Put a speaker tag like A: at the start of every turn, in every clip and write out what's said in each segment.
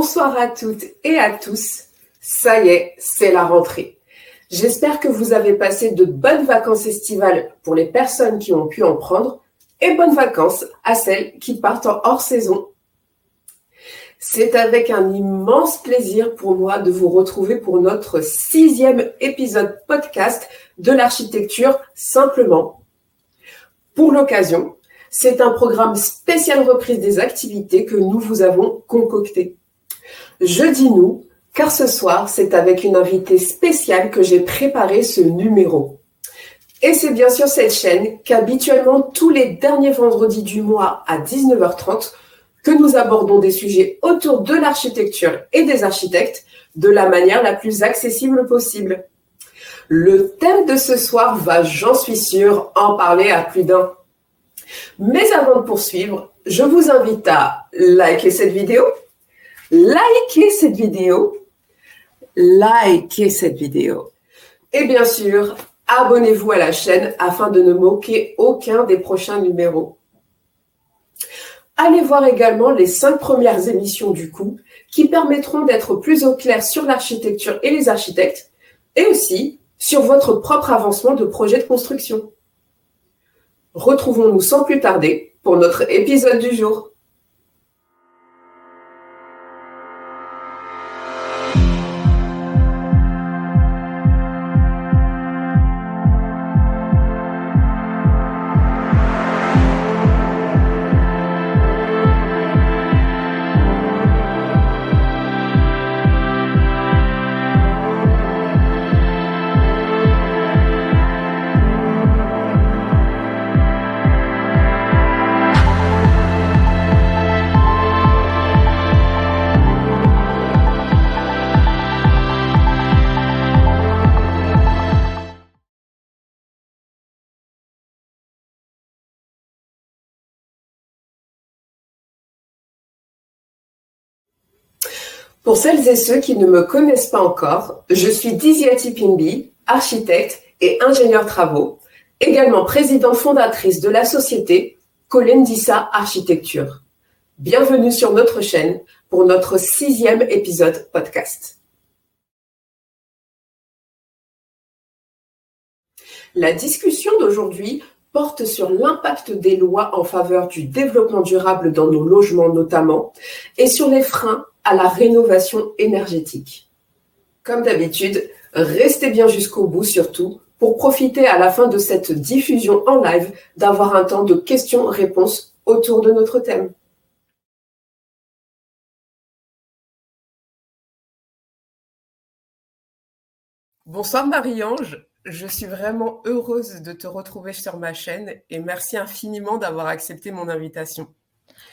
A: Bonsoir à toutes et à tous. Ça y est, c'est la rentrée. J'espère que vous avez passé de bonnes vacances estivales pour les personnes qui ont pu en prendre et bonnes vacances à celles qui partent en hors saison. C'est avec un immense plaisir pour moi de vous retrouver pour notre 6e épisode podcast de l'architecture simplement. Pour l'occasion, c'est un programme spécial reprise des activités que nous vous avons concocté. Je dis nous, car ce soir, c'est avec une invitée spéciale que j'ai préparé ce numéro. Et c'est bien sûr cette chaîne qu'habituellement, tous les derniers vendredis du mois à 19h30, que nous abordons des sujets autour de l'architecture et des architectes de la manière la plus accessible possible. Le thème de ce soir va, j'en suis sûre, en parler à plus d'un. Mais avant de poursuivre, je vous invite à liker cette vidéo, et bien sûr, abonnez-vous à la chaîne afin de ne manquer aucun des prochains numéros. Allez voir également les 5 premières émissions du coup qui permettront d'être plus au clair sur l'architecture et les architectes et aussi sur votre propre avancement de projet de construction. Retrouvons-nous sans plus tarder pour notre épisode du jour. Pour celles et ceux qui ne me connaissent pas encore, je suis Diziati Pimbi, architecte et ingénieure travaux, également présidente fondatrice de la société Kolendisa Architecture. Bienvenue sur notre chaîne pour notre 6e épisode podcast. La discussion d'aujourd'hui porte sur l'impact des lois en faveur du développement durable dans nos logements notamment et sur les freins à la rénovation énergétique. Comme d'habitude, restez bien jusqu'au bout surtout pour profiter à la fin de cette diffusion en live d'avoir un temps de questions-réponses autour de notre thème. Bonsoir Marie-Ange, je suis vraiment heureuse de te retrouver sur ma chaîne et merci infiniment d'avoir accepté mon invitation.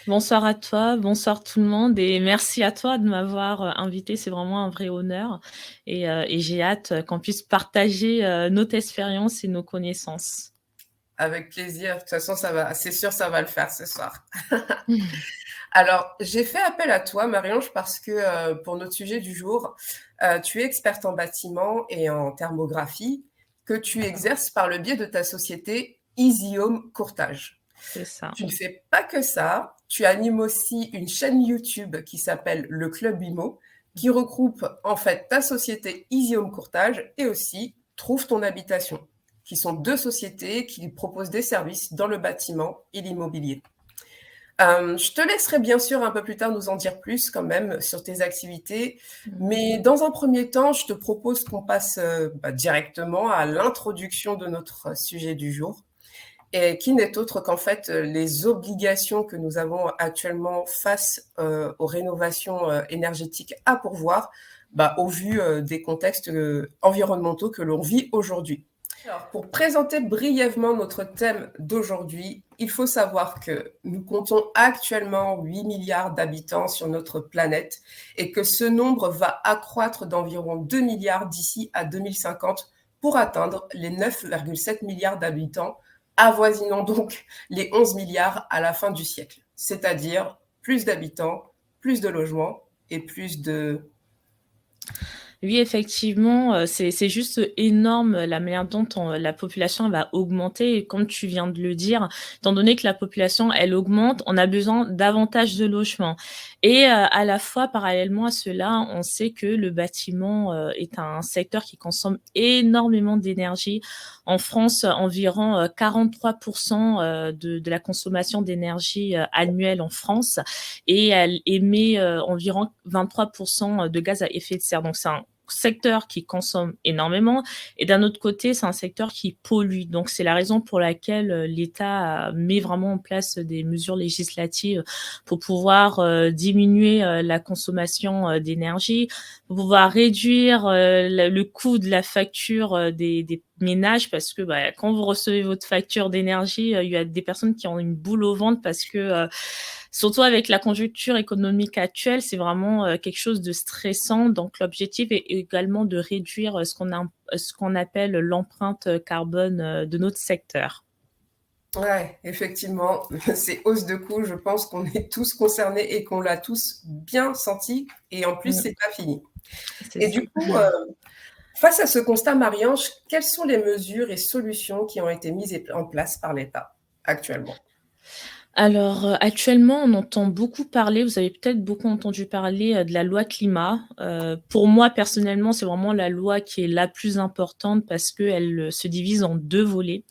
B: Bonsoir à toi, bonsoir tout le monde et merci à toi de m'avoir invité, c'est vraiment un vrai honneur et j'ai hâte qu'on puisse partager notre expérience et nos connaissances.
A: Avec plaisir, de toute façon c'est sûr ça va le faire ce soir. Alors, j'ai fait appel à toi, Marie-Ange, parce que pour notre sujet du jour, tu es experte en bâtiment et en thermographie, que tu exerces par le biais de ta société Easy Home Courtage.
B: C'est ça.
A: Tu ne fais pas que ça, tu animes aussi une chaîne YouTube qui s'appelle Le Club IMO, qui regroupe en fait ta société Easy Home Courtage et aussi Trouve ton habitation, qui sont 2 sociétés qui proposent des services dans le bâtiment et l'immobilier. Je te laisserai bien sûr un peu plus tard nous en dire plus quand même sur tes activités, mais dans un premier temps, je te propose qu'on passe directement à l'introduction de notre sujet du jour, et qui n'est autre qu'en fait les obligations que nous avons actuellement face aux rénovations énergétiques à pourvoir, au vu des contextes environnementaux que l'on vit aujourd'hui. Alors, pour présenter brièvement notre thème d'aujourd'hui, il faut savoir que nous comptons actuellement 8 milliards d'habitants sur notre planète et que ce nombre va accroître d'environ 2 milliards d'ici à 2050 pour atteindre les 9,7 milliards d'habitants, avoisinant donc les 11 milliards à la fin du siècle. C'est-à-dire plus d'habitants, plus de logements et plus de...
B: Oui, effectivement, c'est juste énorme la manière dont la population va augmenter et comme tu viens de le dire, étant donné que la population, elle augmente, on a besoin davantage de logements Et à la fois, parallèlement à cela, on sait que le bâtiment, est un secteur qui consomme énormément d'énergie. En France, environ, 43 de la consommation d'énergie, annuelle en France, et elle émet, environ 23 de gaz à effet de serre. Donc c'est un secteur qui consomme énormément, et d'un autre côté, c'est un secteur qui pollue. Donc c'est la raison pour laquelle, l'État met vraiment en place des mesures législatives pour pouvoir diminuer la consommation d'énergie, pour pouvoir réduire le coût de la facture des ménages, parce que bah, quand vous recevez votre facture d'énergie, il y a des personnes qui ont une boule au ventre parce que, surtout avec la conjoncture économique actuelle, c'est vraiment quelque chose de stressant. Donc l'objectif est également de réduire ce qu'on appelle l'empreinte carbone de notre secteur.
A: Ouais, effectivement, ces hausses de coûts, je pense qu'on est tous concernés et qu'on l'a tous bien senti et en plus,
B: Mmh,
A: c'est pas fini.
B: c'est
A: Et
B: ça.
A: du coup, face à ce constat, Marie-Ange, quelles sont les mesures et solutions qui ont été mises en place par l'État actuellement?
B: Alors, actuellement, on entend beaucoup parler, vous avez peut-être beaucoup entendu parler, de la loi climat. Pour moi, personnellement, c'est vraiment la loi qui est la plus importante parce qu'elle, se divise en 2 volets.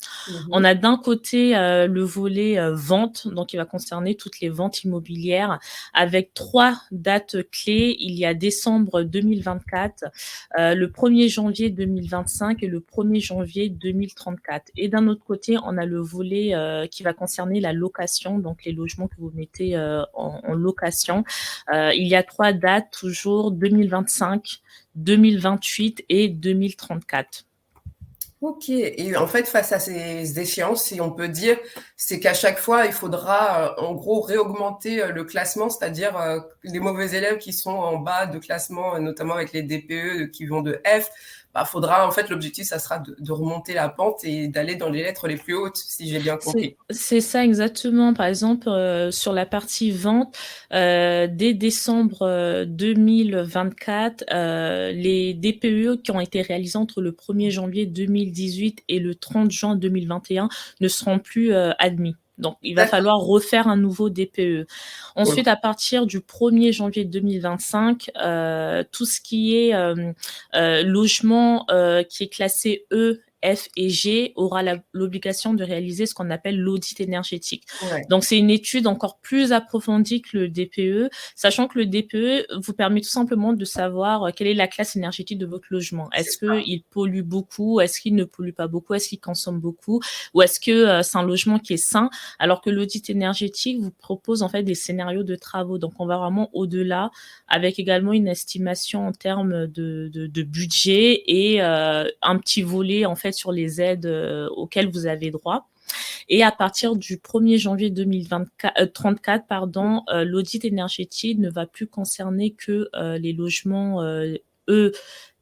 B: On
A: Mmh.
B: a d'un côté, le volet, vente, donc il va concerner toutes les ventes immobilières avec 3 dates clés. Il y a décembre 2024, le 1er janvier 2025 et le 1er janvier 2034. Et d'un autre côté, on a le volet, qui va concerner la location, donc les logements que vous mettez, en location. Il y a 3 dates toujours: 2025, 2028 et 2034.
A: OK, et en fait, face à ces échéances, si on peut dire, c'est qu'à chaque fois, il faudra, en gros, réaugmenter, le classement, c'est-à-dire, les mauvais élèves qui sont en bas de classement, notamment avec les DPE qui vont de F, bah, faudra en fait, l'objectif, ça sera de remonter la pente et d'aller dans les lettres les plus hautes, si j'ai bien compris.
B: C'est ça exactement. Par exemple, sur la partie vente, dès décembre, 2024, les DPE qui ont été réalisés entre le 1er janvier 2018 et le 30 juin 2021 ne seront plus, admis. Donc il va
A: D'accord.
B: falloir refaire un nouveau DPE.
A: OK.
B: Ensuite, à partir du 1er janvier 2025, tout ce qui est, logement, qui est classé E, F et G aura l'obligation de réaliser ce qu'on appelle l'audit énergétique.
A: Ouais,
B: Donc c'est une étude encore plus approfondie que le DPE, sachant que le DPE vous permet tout simplement de savoir quelle est la classe énergétique de votre logement.
A: c'est
B: Est-ce
A: ça.
B: qu'il pollue beaucoup? Est-ce qu'il ne pollue pas beaucoup? Est-ce qu'il consomme beaucoup? Ou est-ce que c'est un logement qui est sain? Alors que l'audit énergétique vous propose en fait des scénarios de travaux. Donc on va vraiment au-delà, avec également une estimation en termes de budget et un petit volet en fait sur les aides auxquelles vous avez droit. Et à partir du 1er janvier 2034, pardon, l'audit énergétique ne va plus concerner que les logements E,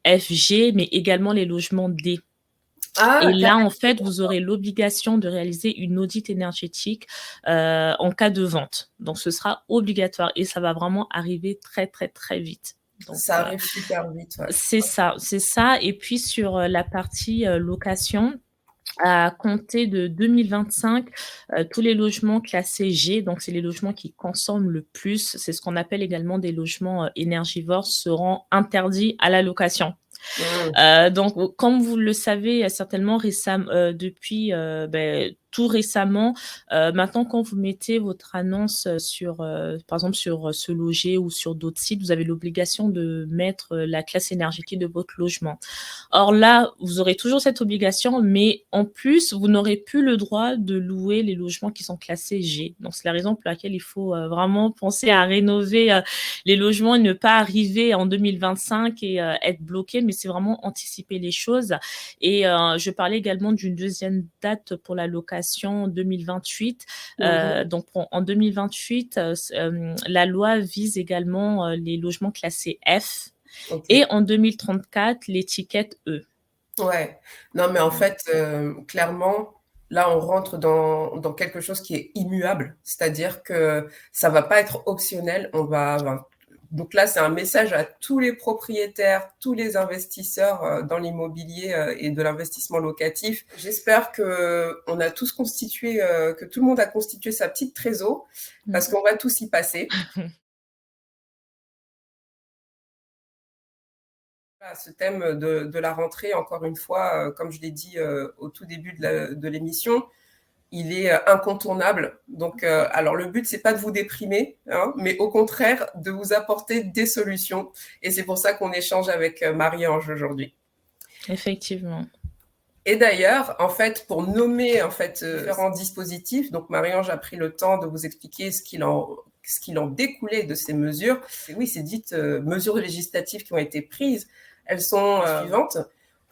B: F, G, mais également les logements D. Et
A: Ah,
B: là, en fait, vous aurez l'obligation de réaliser une audit énergétique en cas de vente. Donc, ce sera obligatoire et ça va vraiment arriver très, très, très vite. Donc,
A: ça arrive super vite, ouais.
B: c'est ça, c'est ça. Et puis sur la partie location, à compter de 2025, tous les logements classés G, donc c'est les logements qui consomment le plus, c'est ce qu'on appelle également des logements énergivores, seront interdits à la location.
A: Mmh.
B: Donc, comme vous le savez certainement depuis, tout récemment, maintenant quand vous mettez votre annonce, sur, par exemple sur, Se Loger ou sur d'autres sites, vous avez l'obligation de mettre, la classe énergétique de votre logement. Or là, vous aurez toujours cette obligation, mais en plus, vous n'aurez plus le droit de louer les logements qui sont classés G. Donc c'est la raison pour laquelle il faut, vraiment penser à rénover, les logements et ne pas arriver en 2025 et être bloqué, mais c'est vraiment anticiper les choses. Et je parlais également d'une deuxième date pour la location 2028.
A: Mmh.
B: Donc en 2028, la loi vise également les logements classés F et
A: OK.
B: en 2034 l'étiquette E.
A: Ouais. Non, mais en fait, clairement, là, on rentre dans quelque chose qui est immuable. C'est-à-dire que ça va pas être optionnel, on va enfin, donc là, c'est un message à tous les propriétaires, tous les investisseurs, dans l'immobilier, et de l'investissement locatif. J'espère qu'on a tous constitué, que tout le monde a constitué sa petite trésor,
B: Mmh.
A: parce qu'on va tous y passer. À ce thème de la rentrée, encore une fois, comme je l'ai dit au tout début de l'émission, il est incontournable. Donc, alors le but, c'est pas de vous déprimer, hein, mais au contraire, de vous apporter des solutions. Et c'est pour ça qu'on échange avec Marie-Ange aujourd'hui.
B: Effectivement.
A: Et d'ailleurs, en fait, pour nommer différents dispositifs, donc Marie-Ange a pris le temps de vous expliquer ce qu'il en découlait de ces mesures. Et oui, ces dites mesures législatives qui ont été prises, elles sont suivantes.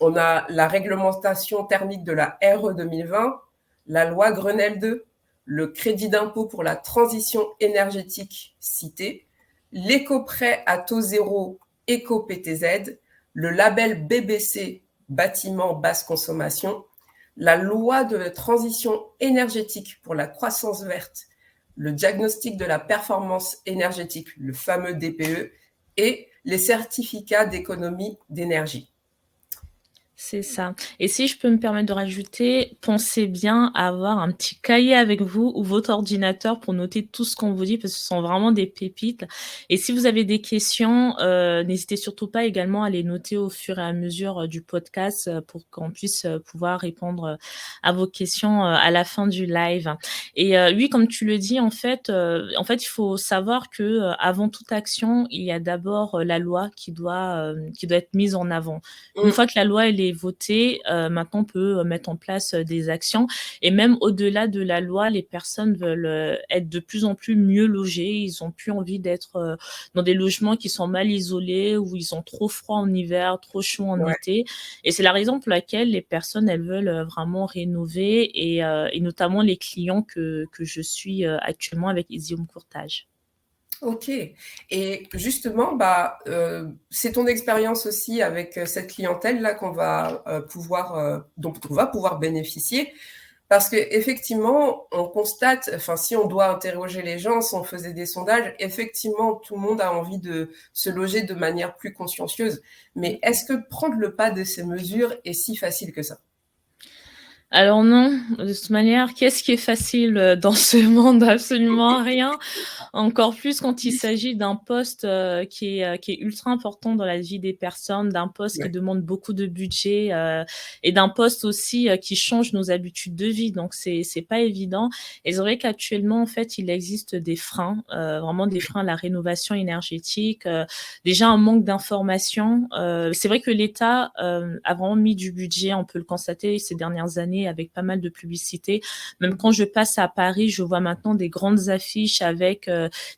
A: On a la réglementation thermique de la RE 2020, la loi Grenelle 2, le crédit d'impôt pour la transition énergétique cité, l'éco-prêt à taux zéro éco-PTZ, le label BBC bâtiment basse consommation, la loi de transition énergétique pour la croissance verte, le diagnostic de la performance énergétique, le fameux DPE, et les certificats d'économie d'énergie.
B: C'est ça. Et si je peux me permettre de rajouter, pensez bien à avoir un petit cahier avec vous ou votre ordinateur pour noter tout ce qu'on vous dit, parce que ce sont vraiment des pépites. Et si vous avez des questions, n'hésitez surtout pas également à les noter au fur et à mesure du podcast pour qu'on puisse pouvoir répondre à vos questions à la fin du live. Et oui, comme tu le dis, en fait, il faut savoir que avant toute action, il y a d'abord la loi qui doit être mise en avant. Une fois que la loi elle est votée, maintenant on peut mettre en place des actions. Et même au-delà de la loi, les personnes veulent être de plus en plus mieux logées. Ils ont plus envie d'être dans des logements qui sont mal isolés, où ils ont trop froid en hiver, trop chaud en été. Et c'est la raison pour laquelle les personnes elles veulent vraiment rénover et notamment les clients que je suis actuellement avec Easy Home Courtage.
A: Ok. Et justement, c'est ton expérience aussi avec cette clientèle-là dont on va pouvoir bénéficier. Parce que effectivement, on constate, si on doit interroger les gens, si on faisait des sondages, effectivement, tout le monde a envie de se loger de manière plus consciencieuse. Mais est-ce que prendre le pas de ces mesures est si facile que ça?
B: Alors non, de toute manière, qu'est-ce qui est facile dans ce monde? Absolument rien. Encore plus quand il s'agit d'un poste qui est ultra important dans la vie des personnes, d'un poste qui demande beaucoup de budget et d'un poste aussi qui change nos habitudes de vie. Donc c'est pas évident. Et c'est vrai qu'actuellement en fait il existe des freins, vraiment des freins à la rénovation énergétique. Déjà un manque d'information. C'est vrai que l'État a vraiment mis du budget, on peut le constater ces dernières années avec pas mal de publicité. Même quand je passe à Paris, je vois maintenant des grandes affiches avec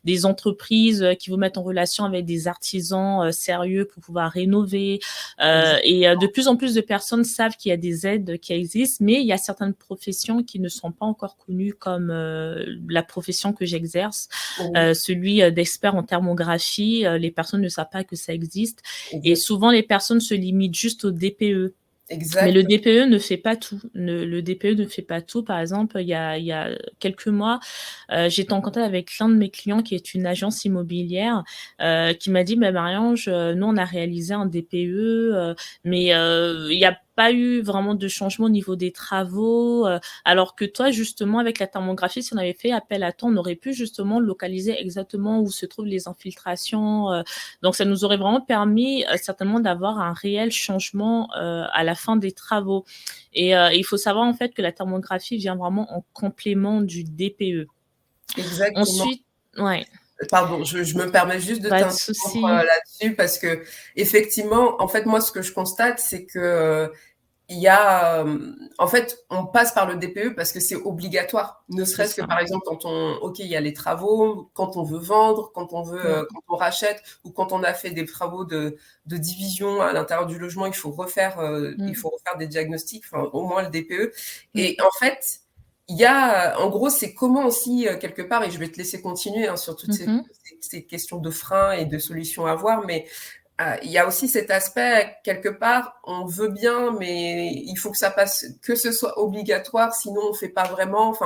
B: des entreprises qui vous mettent en relation avec des artisans sérieux pour pouvoir rénover. Et de plus en plus de personnes savent qu'il y a des aides qui existent, mais il y a certaines professions qui ne sont pas encore connues comme la profession que j'exerce, celui d'expert en thermographie. Les personnes ne savent pas que ça existe. Et souvent, les personnes se limitent juste au DPE.
A: Exact.
B: Mais le DPE ne fait pas tout. Le DPE ne fait pas tout. Par exemple, il y a quelques mois, j'étais en contact avec l'un de mes clients qui est une agence immobilière qui m'a dit Marie-Ange, nous on a réalisé un DPE, mais il n'y a pas eu vraiment de changement au niveau des travaux, alors que toi justement avec la thermographie, si on avait fait appel à toi, on aurait pu justement localiser exactement où se trouvent les infiltrations. Donc ça nous aurait vraiment permis certainement d'avoir un réel changement à la fin des travaux. Et il faut savoir en fait que la thermographie vient vraiment en complément du DPE.
A: Exactement.
B: Ensuite,
A: Pardon, je me permets juste de t'interrompre là-dessus parce que effectivement, en fait, moi, ce que je constate, c'est que il y a, en fait, on passe par le DPE parce que c'est obligatoire. Ne serait-ce que par exemple il y a les travaux, quand on veut vendre, quand on rachète ou quand on a fait des travaux de division à l'intérieur du logement, il faut refaire des diagnostics, au moins le DPE. Et en fait, il y a, en gros, c'est comment aussi, quelque part, et je vais te laisser continuer sur toutes ces questions de freins et de solutions à voir, mais il y a aussi cet aspect, quelque part, on veut bien, mais il faut que ça passe, que ce soit obligatoire, sinon on fait pas vraiment.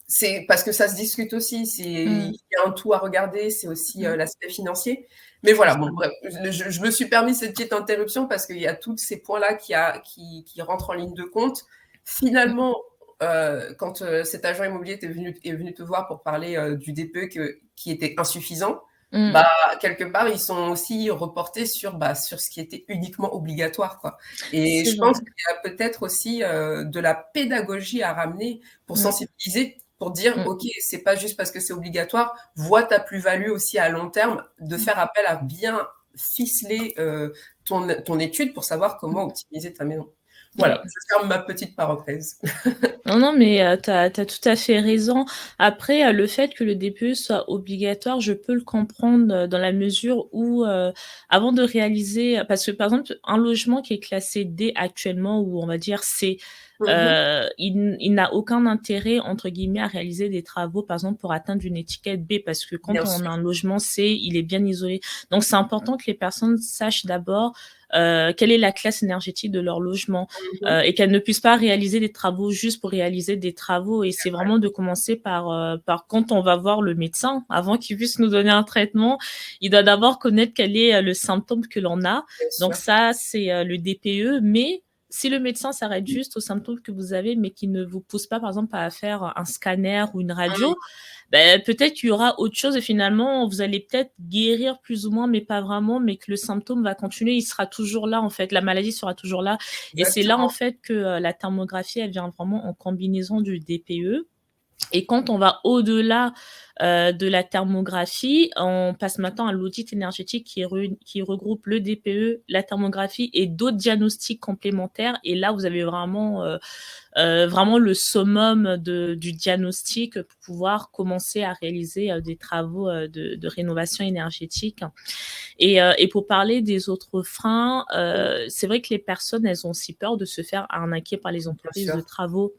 A: C'est parce que ça se discute aussi. Il y a un tout à regarder, c'est aussi l'aspect financier. Mais voilà, bon, bref, je me suis permis cette petite interruption parce qu'il y a tous ces points-là qui rentrent en ligne de compte. Finalement, quand cet agent immobilier est venu te voir pour parler du DPE qui était insuffisant, bah, quelque part, ils sont aussi reportés sur ce qui était uniquement obligatoire, quoi. Et
B: C'est
A: je
B: vrai.
A: pense qu'il y a peut-être aussi de la pédagogie à ramener pour
B: Mmh.
A: sensibiliser, pour dire,
B: Mmh.
A: OK, c'est pas juste parce que c'est obligatoire, vois ta plus-value aussi à long terme, de
B: Mmh.
A: faire appel à bien ficeler ton étude pour savoir
B: Mmh.
A: comment optimiser ta maison.
B: Oui.
A: Voilà, je ferme ma petite parenthèse.
B: Non, non, mais tu as tout à fait raison. Après, le fait que le DPE soit obligatoire, je peux le comprendre, dans la mesure où, avant de réaliser parce que, par exemple, un logement qui est classé D actuellement ou on va dire C,
A: Mmh.
B: il n'a aucun intérêt, entre guillemets, à réaliser des travaux, par exemple, pour atteindre une étiquette B parce que quand
A: Bien
B: on a
A: sûr.
B: un logement C, il est bien isolé. Donc c'est important que les personnes sachent d'abord, quelle est la classe énergétique de leur logement.
A: Mmh.
B: Et qu'elle ne puisse pas réaliser des travaux juste pour réaliser des travaux. Et c'est vraiment de commencer par quand on va voir le médecin, avant qu'il puisse nous donner un traitement, il doit d'abord connaître quel est le symptôme que l'on a.
A: Bien
B: Donc
A: sûr.
B: ça, c'est le DPE. Mais si le médecin s'arrête juste aux symptômes que vous avez, mais qui ne vous pousse pas, par exemple, à faire un scanner ou une
A: Mmh.
B: radio, ben, peut-être qu'il y aura autre chose et finalement, vous allez peut-être guérir plus ou moins, mais pas vraiment, mais que le symptôme va continuer, il sera toujours là, en fait. La maladie sera toujours là. Et c'est là, en
A: Exactement.
B: fait, que la thermographie, elle vient vraiment en combinaison du DPE. Et quand on va au-delà de la thermographie, on passe maintenant à l'audit énergétique qui regroupe le DPE, la thermographie et d'autres diagnostics complémentaires. Et là, vous avez vraiment le summum du diagnostic pour pouvoir commencer à réaliser des travaux de rénovation énergétique. Et pour parler des autres freins, c'est vrai que les personnes, elles ont aussi peur de se faire arnaquer par les
A: Bien
B: entreprises de
A: sûr.
B: travaux.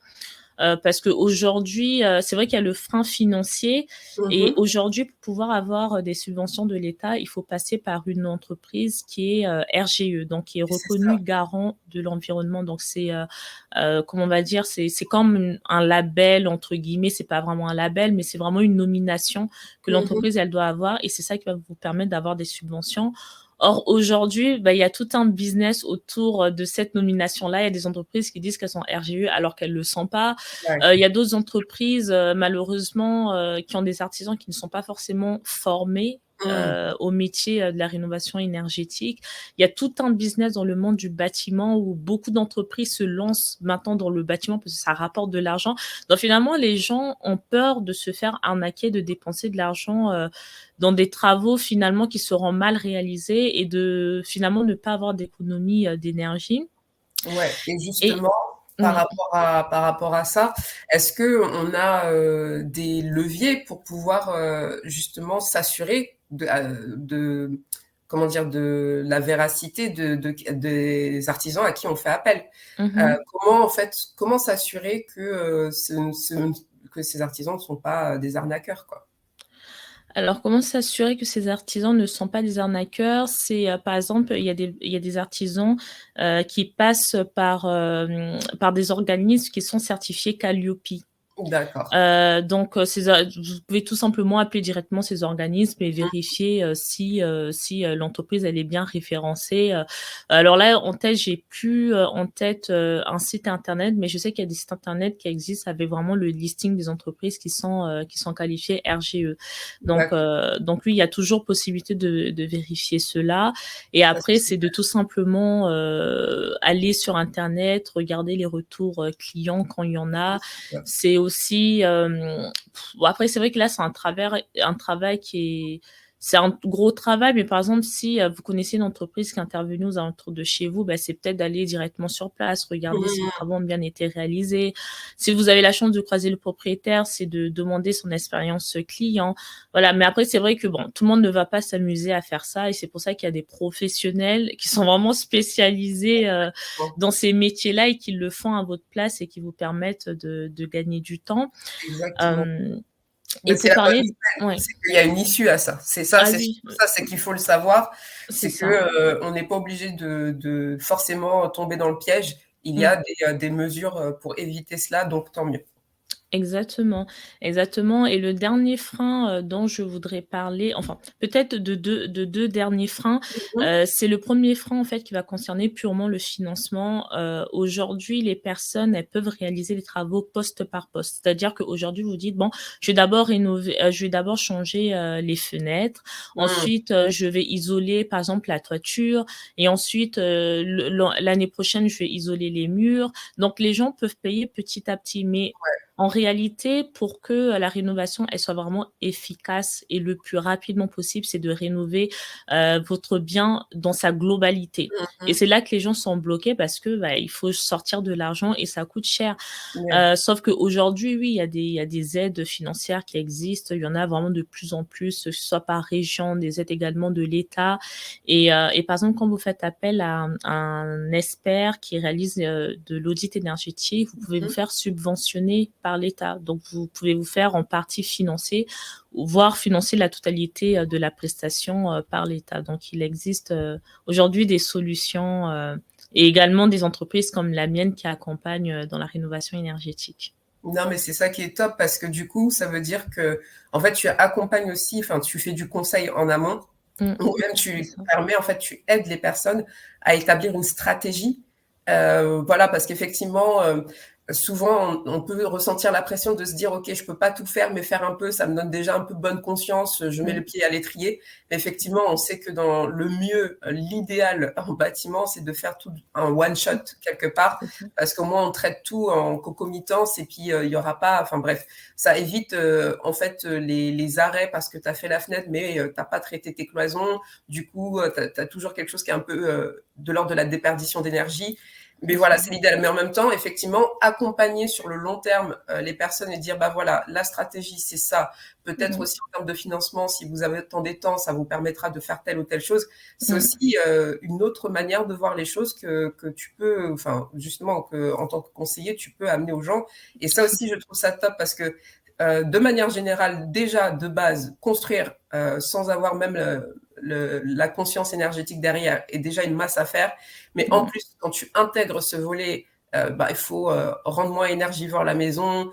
B: Parce qu'aujourd'hui, c'est vrai qu'il y a le frein financier et
A: Mmh.
B: aujourd'hui, pour pouvoir avoir des subventions de l'État, il faut passer par une entreprise qui est RGE, donc qui est
A: C'est ça.
B: reconnue garant de l'environnement. Donc comment on va dire? C'est comme un «label» entre guillemets, c'est pas vraiment un label, mais c'est vraiment une nomination que
A: Mmh.
B: l'entreprise, elle doit avoir et c'est ça qui va vous permettre d'avoir des subventions. Or, aujourd'hui, bah, il y a tout un business autour de cette nomination-là. Il y a des entreprises qui disent qu'elles sont RGE alors qu'elles ne le sont pas.
A: Ouais.
B: Il y a d'autres entreprises, malheureusement, qui ont des artisans qui ne sont pas forcément formés
A: Mmh.
B: au métier de la rénovation énergétique. Il y a tout un business dans le monde du bâtiment où beaucoup d'entreprises se lancent maintenant dans le bâtiment parce que ça rapporte de l'argent. Donc finalement, les gens ont peur de se faire arnaquer, de dépenser de l'argent dans des travaux finalement qui seront mal réalisés et de finalement ne pas avoir d'économie d'énergie.
A: Ouais, et
B: Et
A: justement,
B: oui.
A: par rapport à ça, est-ce qu'on a, des leviers pour pouvoir, justement s'assurer de comment dire? De la véracité des artisans à qui on fait appel?
B: Mmh.
A: Comment en fait, comment s'assurer que, que ces artisans ne sont pas, des arnaqueurs, quoi?
B: Alors, comment s'assurer que ces artisans ne sont pas des arnaqueurs? C'est, par exemple, il y a des artisans, qui passent par des organismes qui sont certifiés Calliope.
A: D'accord.
B: Donc, vous pouvez tout simplement appeler directement ces organismes et vérifier, si l'entreprise elle est bien référencée. Alors là, en tête, j'ai plus, en tête, un site internet, mais je sais qu'il y a des sites internet qui existent avec vraiment le listing des entreprises qui sont qualifiées RGE.
A: D'accord.
B: Donc oui, il y a toujours possibilité de vérifier cela et
A: Ça, c'est
B: après, c'est de
A: super.
B: tout simplement, aller sur internet, regarder les retours, clients quand il y en a,
A: Super.
B: c'est aussi, bon après c'est vrai que là c'est un travail qui est c'est un gros travail, mais par exemple si, vous connaissez une entreprise qui est intervenue aux alentours de chez vous, bah, c'est peut-être d'aller directement sur place, regarder si les
A: Mmh.
B: travaux ont bien été réalisés. Si vous avez la chance de croiser le propriétaire, c'est de demander son expérience, client. Voilà, mais après c'est vrai que bon, tout le monde ne va pas s'amuser à faire ça et c'est pour ça qu'il y a des professionnels qui sont vraiment spécialisés,
A: Bon,
B: dans ces métiers-là et qui le font à votre place et qui vous permettent de gagner du temps.
A: exactement.
B: Hem
A: Mais
B: et
A: c'est
B: pour
A: la bonne
B: parler
A: nouvelle,
B: ouais.
A: c'est qu'il y a une issue à ça. C'est ça,
B: Ah
A: c'est
B: oui,
A: surtout ça, c'est qu'il faut le savoir.
B: c'est
A: C'est que,
B: ça.
A: on n'est pas obligé de forcément tomber dans le piège. Il y
B: Mmh.
A: a des mesures, pour éviter cela, donc tant mieux.
B: Exactement, exactement et le dernier frein, dont je voudrais parler, enfin, peut-être de 2 derniers freins,
A: Mmh.
B: c'est le premier frein, en fait, qui va concerner purement le financement. Aujourd'hui, les personnes, elles peuvent réaliser les travaux poste par poste. C'est-à-dire qu'aujourd'hui, vous dites: «Bon, je vais d'abord changer, les fenêtres,
A: Mmh.
B: ensuite, je vais isoler, par exemple, la toiture et ensuite, l'année prochaine, je vais isoler les murs». Donc les gens peuvent payer petit à petit, mais en réalité, pour que la rénovation, elle soit vraiment efficace et le plus rapidement possible, c'est de rénover, votre bien dans sa globalité
A: Mmh
B: et
A: mh.
B: c'est là que les gens sont bloqués parce que, bah, il faut sortir de l'argent et ça coûte cher.
A: Ouais.
B: Sauf qu'aujourd'hui, oui, il y a des aides financières qui existent. Il y en a vraiment de plus en plus, que ce soit par région, des aides également de l'État et par exemple, quand vous faites appel à un expert qui réalise, de l'audit énergétique, vous pouvez vous
A: Mmh.
B: faire subventionner par l'État. Donc vous pouvez vous faire en partie financer ou voire financer la totalité, de la prestation, par l'État. Donc il existe, aujourd'hui des solutions, et également des entreprises comme la mienne qui accompagnent, dans la rénovation énergétique.
A: Non, mais c'est ça qui est top parce que du coup, ça veut dire que, en fait, tu accompagnes aussi, enfin, tu fais du conseil en amont
B: Mmh,
A: ou même
B: c'est
A: tu
B: ça.
A: permets, en fait, tu aides les personnes à établir une stratégie. Voilà, parce qu'effectivement, souvent, on peut ressentir la pression de se dire: «OK, je peux pas tout faire, mais faire un peu, ça me donne déjà un peu bonne conscience, je mets
B: Mmh,
A: le pied à l'étrier». Mais effectivement, on sait que dans le mieux, l'idéal en bâtiment, c'est de faire tout un one shot quelque part,
B: c'est ça.
A: parce qu'au moins on traite tout en concomitance et puis, il y aura pas enfin bref, ça évite, en fait, les arrêts parce que tu as fait la fenêtre, mais, tu as pas traité tes cloisons. Du coup, tu as toujours quelque chose qui est un peu, de l'ordre de la déperdition d'énergie. Mais
B: C'est
A: voilà,
B: ça.
A: c'est l'idéal. Mais en même temps, effectivement, accompagner sur le long terme, les personnes et dire: «Bah, voilà, la stratégie, c'est ça». Peut-être
B: Mmh,
A: aussi en termes de financement, si vous avez tant des temps, ça vous permettra de faire telle ou telle chose. C'est
B: mmh,
A: aussi, une autre manière de voir les choses que tu peux enfin, justement, qu'en tant que conseiller, tu peux amener aux gens et ça
B: c'est
A: aussi, je trouve ça top parce que, de manière générale, déjà, de base, construire, sans avoir même la conscience énergétique derrière est déjà une masse à faire. Mais en
B: mmh.
A: plus, quand tu intègres ce volet, bah, il faut, rendre moins énergivore la maison,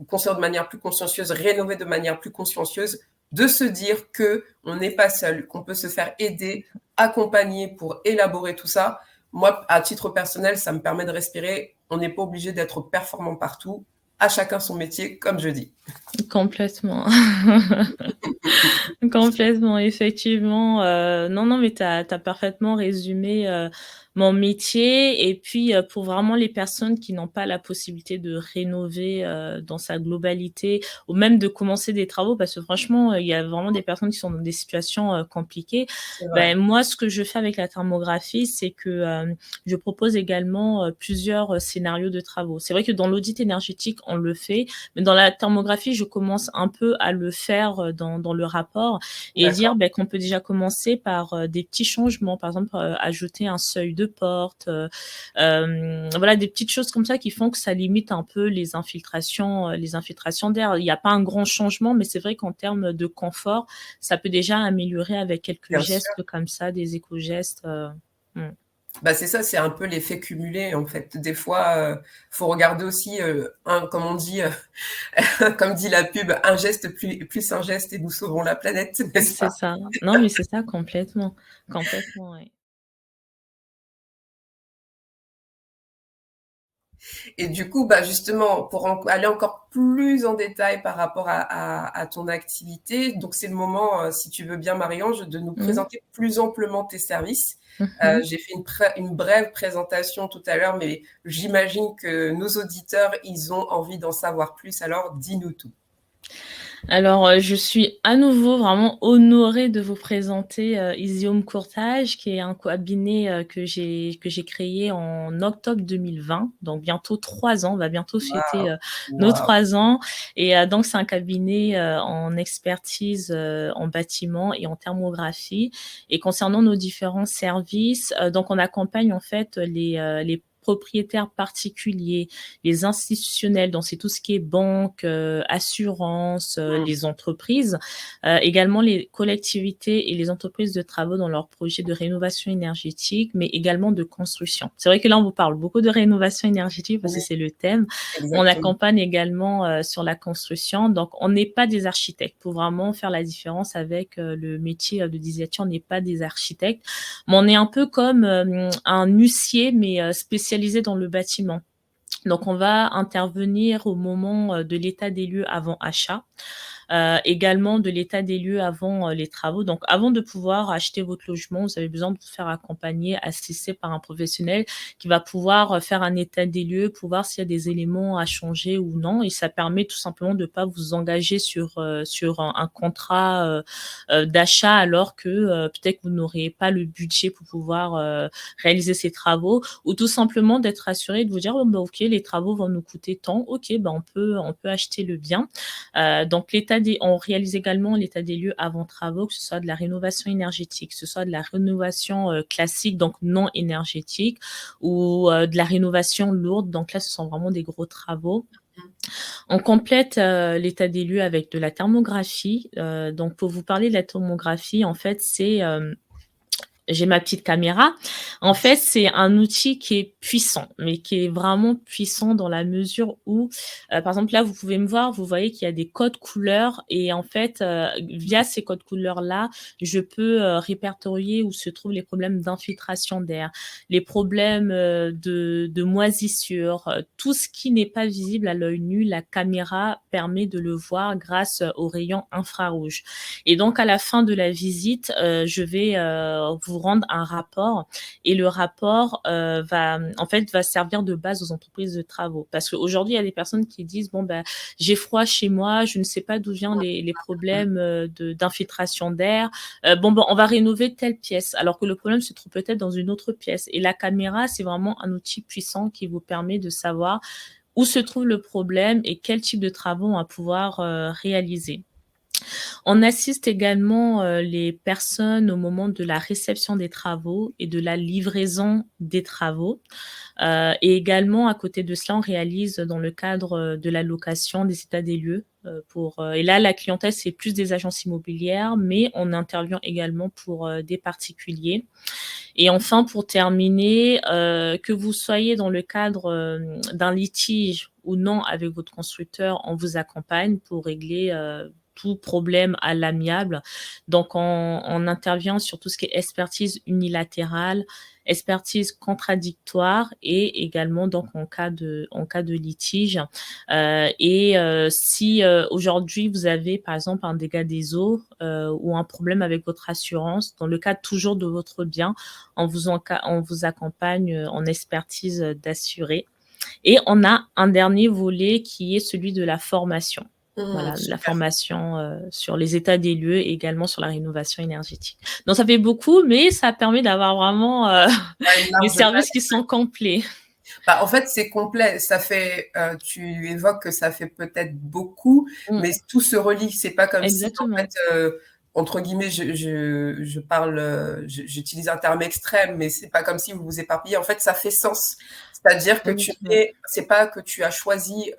A: construire de manière plus consciencieuse, rénover de manière plus consciencieuse, de se dire qu'on n'est pas seul, qu'on peut se faire aider, accompagner pour élaborer tout ça. Moi, à titre personnel, ça me permet de respirer. On n'est pas obligé d'être performant partout. À chacun son métier, comme je dis.
B: Complètement. Complètement, effectivement, non, non, mais tu as parfaitement résumé, mon métier et puis, pour vraiment les personnes qui n'ont pas la possibilité de rénover, dans sa globalité ou même de commencer des travaux parce que franchement, il y a vraiment des personnes qui sont dans des situations, compliquées.
A: C'est vrai.
B: Ben, moi, ce que je fais avec la thermographie, c'est que, je propose également, plusieurs, scénarios de travaux. C'est vrai que dans l'audit énergétique, on le fait, mais dans la thermographie, je commence un peu à le faire, dans le rapport et dire,
A: D'accord.
B: beh, qu'on peut déjà commencer par, des petits changements. Par exemple, ajouter un seuil de porte, voilà des petites choses comme ça qui font que ça limite un peu les infiltrations d'air. Il y a pas un grand changement, mais c'est vrai qu'en termes de confort, ça peut déjà améliorer avec quelques
A: Bien sûr.
B: gestes comme ça, des éco-gestes, mmh.
A: Bah, c'est ça, c'est un peu l'effet cumulé, en fait. Des fois, faut regarder aussi, un comme on dit, comme dit la pub: «Un geste plus un geste et nous sauvons la planète», n'est-ce
B: C'est
A: pas?
B: ça. Non, mais c'est ça complètement, complètement, ouais.
A: Et du coup, bah, justement, pour aller encore plus en détail par rapport à ton activité, donc c'est le moment, si tu veux bien, Marie-Ange, de nous
B: Mmh.
A: présenter plus amplement tes services.
B: Mmh mh.
A: J'ai fait une brève présentation tout à l'heure, mais j'imagine que nos auditeurs, ils ont envie d'en savoir plus, alors dis-nous tout.
B: Alors, je suis à nouveau vraiment honorée de vous présenter, Easy Home Courtage, qui est un cabinet, que j'ai créé en octobre 2020, donc bientôt 3 ans. On va bientôt fêter,
A: Waouh!
B: nos
A: Waouh!
B: 3 ans et donc c'est un cabinet, en expertise, en bâtiment et en thermographie et concernant nos différents services, donc on accompagne en fait les propriétaires particuliers, les institutionnels, donc c'est tout ce qui est banque, assurance, les entreprises, également les collectivités et les entreprises de travaux dans leurs projets de rénovation énergétique, mais également de construction. C'est vrai que là, on vous parle beaucoup de rénovation énergétique parce que
A: Oui,
B: c'est le thème. On
A: exactement.
B: accompagne également sur la construction. Donc, on n'est pas des architectes. Pour vraiment faire la différence avec le métier de designature, on n'est pas des architectes, mais on est un peu comme un huissier, mais spécialisé dans le bâtiment. Donc, on va intervenir au moment de l'état des lieux avant achat. Également de l'état des lieux avant les travaux. Donc, avant de pouvoir acheter votre logement, vous avez besoin de vous faire accompagner, assister par un professionnel qui va pouvoir faire un état des lieux pour voir s'il y a des éléments à changer ou non. Et ça permet tout simplement de ne pas vous engager sur un contrat d'achat alors que peut-être que vous n'aurez pas le budget pour pouvoir réaliser ces travaux, ou tout simplement d'être assuré de vous dire, oh, bah, ok, les travaux vont nous coûter tant, ok, bah, on peut acheter le bien. Donc, on réalise également l'état des lieux avant travaux, que ce soit de la rénovation énergétique, que ce soit de la rénovation classique, donc non énergétique, ou de la rénovation lourde. Donc là, ce sont vraiment des gros travaux. On complète l'état des lieux avec de la thermographie. Donc, pour vous parler de la thermographie, en fait, j'ai ma petite caméra. En fait, c'est un outil qui est puissant, mais qui est vraiment puissant dans la mesure où, par exemple, là, vous pouvez me voir, vous voyez qu'il y a des codes couleurs et en fait, via ces codes couleurs-là, je peux répertorier où se trouvent les problèmes d'infiltration d'air, les problèmes de moisissure, tout ce qui n'est pas visible à l'œil nu, la caméra permet de le voir grâce aux rayons infrarouges. Et donc, à la fin de la visite, je vais vous rendre un rapport et le rapport va servir de base aux entreprises de travaux. Parce qu'aujourd'hui, il y a des personnes qui disent, bon, ben, j'ai froid chez moi, je ne sais pas d'où viennent les problèmes d'infiltration d'air. On va rénover telle pièce, alors que le problème se trouve peut-être dans une autre pièce. Et la caméra, c'est vraiment un outil puissant qui vous permet de savoir où se trouve le problème et quel type de travaux on va pouvoir réaliser. On assiste également les personnes au moment de la réception des travaux et de la livraison des travaux. Et également, à côté de cela, on réalise dans le cadre de la location des états des lieux. Et là, la clientèle, c'est plus des agences immobilières, mais on intervient également pour des particuliers. Et enfin, pour terminer, que vous soyez dans le cadre d'un litige ou non avec votre constructeur, on vous accompagne pour régler tout problème à l'amiable. Donc, on intervient sur tout ce qui est expertise unilatérale, expertise contradictoire et également donc en cas de litige. Si aujourd'hui vous avez par exemple un dégât des eaux ou un problème avec votre assurance, dans le cadre toujours de votre bien, on vous accompagne en expertise d'assuré. Et on a un dernier volet qui est celui de la formation. Voilà, la
A: Super.
B: formation sur les états des lieux et également sur la rénovation énergétique. Donc, ça fait beaucoup, mais ça permet d'avoir vraiment des services qui sont complets.
A: Bah, en fait, c'est complet. Ça fait, tu évoques que ça fait peut-être beaucoup, mais tout se relie. C'est pas comme si, en
B: Exactement.
A: fait, entre guillemets, je parle, j'utilise un terme extrême, mais c'est pas comme si vous vous éparpillez. En fait, ça fait sens. C'est-à-dire que c'est pas que tu as choisi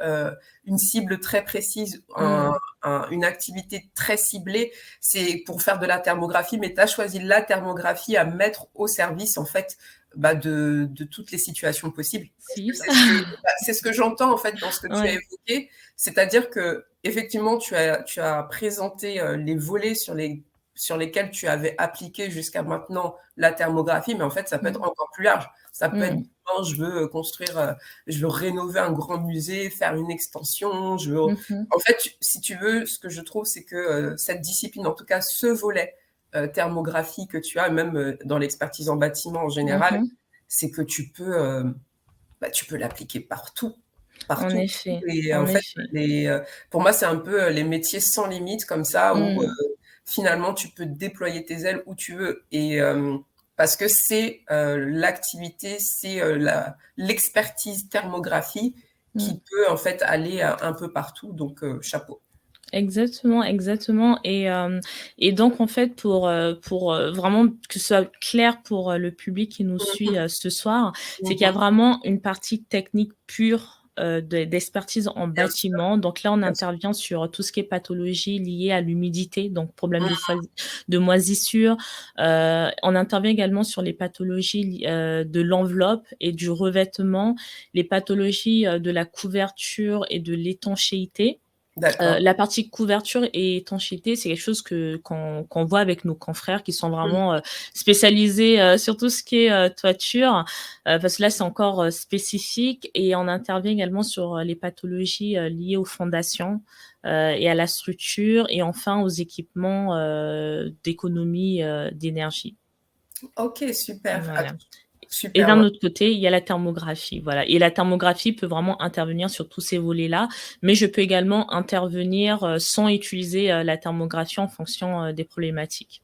A: une cible très précise, une activité très ciblée. C'est pour faire de la thermographie, mais tu as choisi la thermographie à mettre au service, en fait, de toutes les situations possibles. C'est ce que j'entends en fait dans ce que tu as évoqué, c'est-à-dire que effectivement tu as présenté les volets sur lesquels tu avais appliqué jusqu'à maintenant la thermographie, mais en fait ça peut être encore plus large. Ça peut être je veux construire, je veux rénover un grand musée, faire une extension. En fait, si tu veux, ce que je trouve, c'est que cette discipline, en tout cas ce volet thermographie que tu as, même dans l'expertise en bâtiment en général, c'est que tu peux l'appliquer partout.
B: En effet.
A: Et en fait, pour moi, c'est un peu les métiers sans limite comme ça, où finalement, tu peux déployer tes ailes où tu veux. Et parce que c'est l'activité, c'est l'expertise thermographie qui peut en fait aller un peu partout. Donc, chapeau.
B: Exactement, exactement et donc en fait pour, vraiment que ce soit clair pour, le public qui nous suit,
A: Mmh
B: ce soir, c'est qu'il y a
A: mh.
B: vraiment une partie technique pure, d'expertise en
A: Bien sûr,
B: bâtiment. Donc là, on
A: bien sûr.
B: intervient sur tout ce qui est pathologie liée à l'humidité, donc problème
A: Mmh,
B: de moisissure. On intervient également sur les pathologies de l'enveloppe et du revêtement, les pathologies, de la couverture et de l'étanchéité.
A: d'accord.
B: La partie couverture et étanchéité, c'est quelque chose qu'on voit avec nos confrères qui sont
A: Mmh,
B: vraiment, spécialisés, sur tout ce qui est, toiture, parce que là, c'est encore, spécifique et on intervient également sur, les pathologies, liées aux fondations, et à la structure et enfin aux équipements, d'économie, d'énergie.
A: OK, super.
B: Voilà. Et
A: Super,
B: d'un
A: ouais.
B: autre côté, il y a la thermographie, voilà et la thermographie peut vraiment intervenir sur tous ces volets-là, mais je peux également intervenir, sans utiliser, la thermographie en fonction, des problématiques.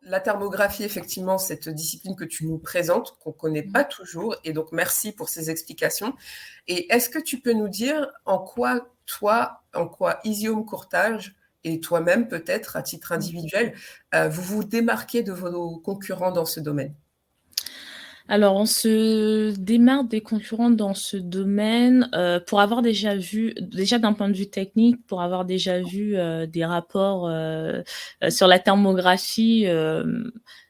A: La thermographie, effectivement, cette discipline que tu nous présentes, qu'on ne connaît
B: Mmh.
A: pas toujours, et donc merci pour ces explications. Et est-ce que tu peux nous dire en quoi toi, en quoi Isium Courtage et toi-même peut-être à titre
B: Mmh.
A: individuel, vous vous démarquez de vos concurrents dans ce domaine?
B: Alors on se démarque des concurrents dans ce domaine, pour avoir déjà d'un point de vue technique, pour avoir déjà vu, des rapports, sur la thermographie,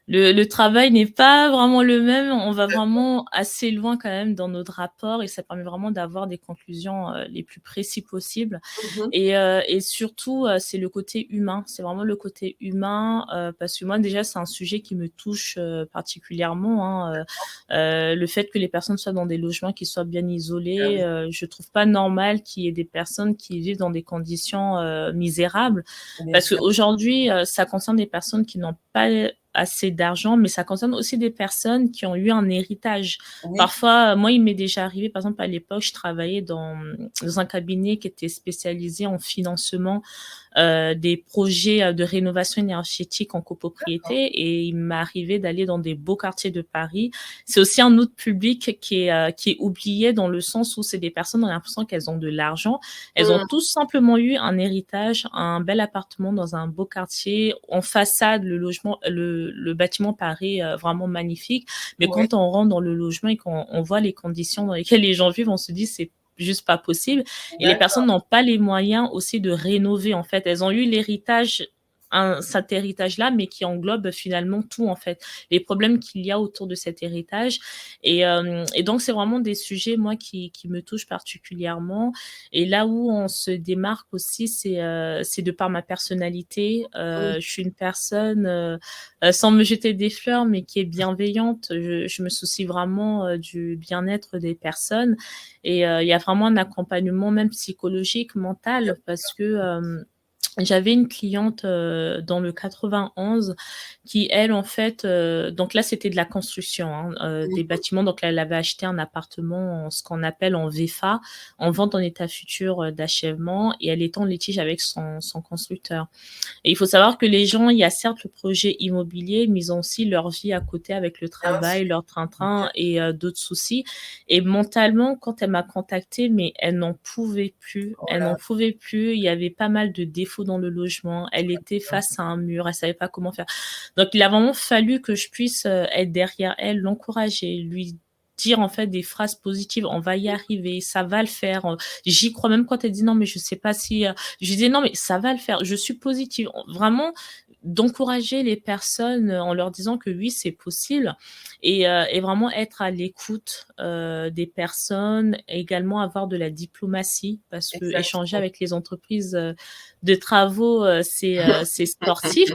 B: le travail n'est pas vraiment le même. On va vraiment assez loin quand même dans notre rapport et ça permet vraiment d'avoir des conclusions, les plus précis possibles.
A: Mmh.
B: Et surtout, c'est le côté humain. C'est vraiment le côté humain, parce que moi déjà c'est un sujet qui me touche, particulièrement, hein, le fait que les personnes soient dans des logements qui soient bien
A: Ah oui,
B: isolés, je trouve pas normal qu'il y ait des personnes qui vivent dans des conditions, misérables.
A: bien
B: Parce
A: sûr.
B: qu'aujourd'hui, ça concerne des personnes qui n'ont pas assez d'argent, mais ça concerne aussi des personnes qui ont eu un héritage.
A: Oui,
B: Parfois, moi, il m'est déjà arrivé, par exemple, à l'époque, je travaillait dans un cabinet qui était spécialisé en financement des projets, de rénovation énergétique en copropriété et il m'est arrivé d'aller dans des beaux quartiers de Paris. C'est aussi un autre public qui est oublié dans le sens où c'est des personnes, on a l'impression qu'elles ont de l'argent. Elles ont
A: mmh,
B: tout simplement eu un héritage, un bel appartement dans un beau quartier. En façade, le bâtiment paraît, vraiment magnifique. Mais
A: ouais,
B: quand on rentre dans le logement et qu'on voit les conditions dans lesquelles les gens vivent, on se dit: «C'est juste pas possible». Et les personnes
A: d'accord,
B: n'ont pas les moyens aussi de rénover, en fait. Elles ont eu l'héritage, cet héritage-là, mais qui englobe finalement tout, en fait. Les problèmes qu'il y a autour de cet héritage. Et donc, c'est vraiment des sujets, moi, qui me touchent particulièrement. Et là où on se démarque aussi, c'est de par ma personnalité.
A: oui,
B: Je suis une personne, sans me jeter des fleurs, mais qui est bienveillante. Je me soucie vraiment du bien-être des personnes. Et il y a vraiment un accompagnement même psychologique,
A: bien
B: mental, parce que j'avais une cliente dans le 91 qui, elle, en fait, donc là, c'était de la construction, hein, des
A: mmh,
B: bâtiments. Donc là, elle avait acheté un appartement en ce qu'on appelle en VFA, en vente en état futur d'achèvement, et elle était en litige avec son constructeur. Et il faut savoir que les gens, il y a certes le projet immobilier, mais ils ont aussi leur vie à côté avec le
A: bien
B: travail,
A: sûr,
B: leur
A: bien
B: train-train et d'autres soucis. Et mentalement, quand elle m'a contactée, mais elle n'en pouvait plus,
A: oh
B: elle
A: là,
B: n'en pouvait plus. Il y avait pas mal de défauts dans le logement. Elle était
A: bien,
B: face à un mur, elle savait pas comment faire. Donc il a vraiment fallu que je puisse, être derrière elle, l'encourager, lui dire en fait des phrases positives: «On va y arriver, ça va le faire, j'y crois». Même quand elle dit: «Non mais je sais pas si, je lui disais: «Non, mais ça va le faire, je suis positive». Vraiment d'encourager les personnes, en leur disant que oui, c'est possible et vraiment être à l'écoute, des personnes, également avoir de la diplomatie parce que échanger
A: exactement.
B: avec les entreprises, de travaux, c'est sportif.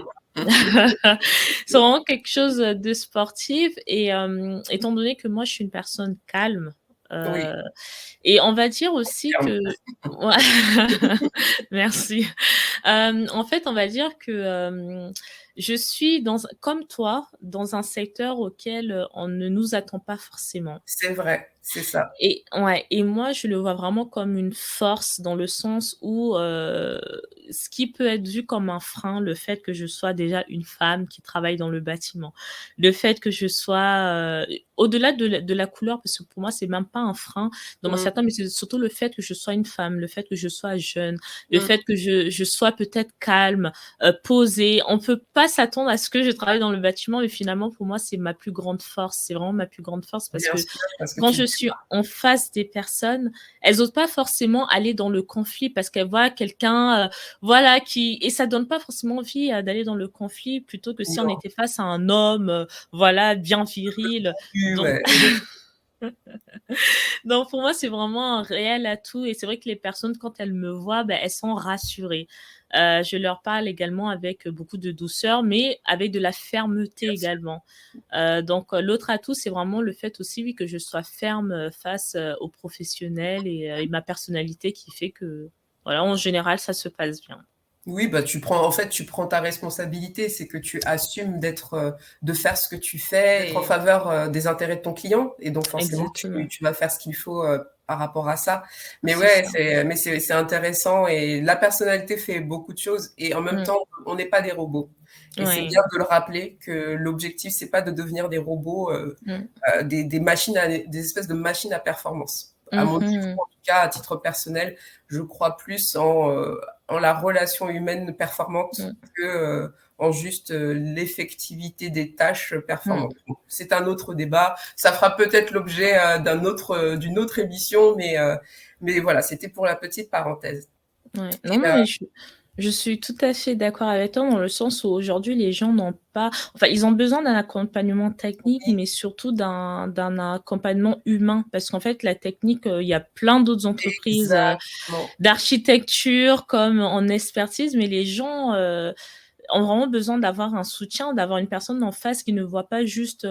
B: C'est vraiment quelque chose, de sportif et étant donné que moi je suis une personne calme,
A: Oui,
B: heu et on va dire aussi
A: ferme.
B: que ouais, merci. En fait, on va dire que, Je suis comme toi, dans un secteur auquel, on ne nous attend pas forcément.
A: C'est vrai, c'est ça.
B: Et ouais, et moi, je le vois vraiment comme une force dans le sens où, ce qui peut être vu comme un frein, le fait que je sois déjà une femme qui travaille dans le bâtiment, le fait que je sois, au-delà de la couleur, parce que pour moi, c'est même pas un frein dans mon
A: Mmh,
B: certain, mais c'est surtout le fait que je sois une femme, le fait que je sois jeune, le
A: mmh,
B: fait que je sois peut-être calme, posée. On peut pas s'attendre à ce que je travaille dans le bâtiment, mais finalement, pour moi, c'est ma plus grande force. C'est vraiment ma plus grande force parce
A: bien
B: que
A: sûr, parce que
B: quand
A: tu
B: je suis en face des personnes, elles osent pas forcément aller dans le conflit parce qu'elles voient quelqu'un, voilà, et ça donne pas forcément envie, d'aller dans le conflit plutôt que si on
A: non
B: était face à un homme, voilà, bien viril.
A: plus,
B: Donc
A: ouais.
B: donc pour moi, c'est vraiment un réel atout et c'est vrai que les personnes, quand elles me voient, ben, elles sont rassurées. Je leur parle également avec beaucoup de douceur, mais avec de la fermeté
A: Bien sûr.
B: également. Donc l'autre atout, c'est vraiment le fait aussi, oui, que je sois ferme, face, aux professionnels et ma personnalité qui fait que, voilà, en général, ça se passe bien.
A: Oui, bah, tu prends ta responsabilité, c'est que tu assumes de faire ce que tu fais, d'être en faveur, des intérêts de ton client et donc forcément
B: Exactement,
A: tu vas faire ce qu'il faut, par rapport à ça. Mais
B: c'est
A: ouais,
B: ça.
A: c'est intéressant et la personnalité fait beaucoup de choses et en même
B: Mmh,
A: temps, on n'est pas des robots et c'est
B: ouais,
A: bien de le rappeler que l'objectif, c'est pas de devenir des robots,
B: mmh.
A: des des espèces de machines à performance. À
B: Mmh
A: mon niveau,
B: mh.
A: en tout cas, à titre personnel, je crois plus en la relation humaine performante
B: Mmh,
A: que en juste l'effectivité des tâches
B: mmh.
A: performantes. Bon, c'est un autre débat. Ça fera peut-être l'objet d'une autre émission, mais voilà, c'était pour la petite parenthèse.
B: Ouais.
A: Et,
B: Non, non, mais je suis tout à fait d'accord avec toi dans le sens où aujourd'hui les gens n'ont pas, enfin, ils ont besoin d'un accompagnement technique,
A: oui,
B: mais surtout d'un accompagnement humain. Parce qu'en fait, la technique, il y a plein d'autres entreprises,
A: exactement.
B: d'architecture comme en expertise, mais les gens, ont vraiment besoin d'avoir un soutien, d'avoir une personne en face qui ne voit pas juste,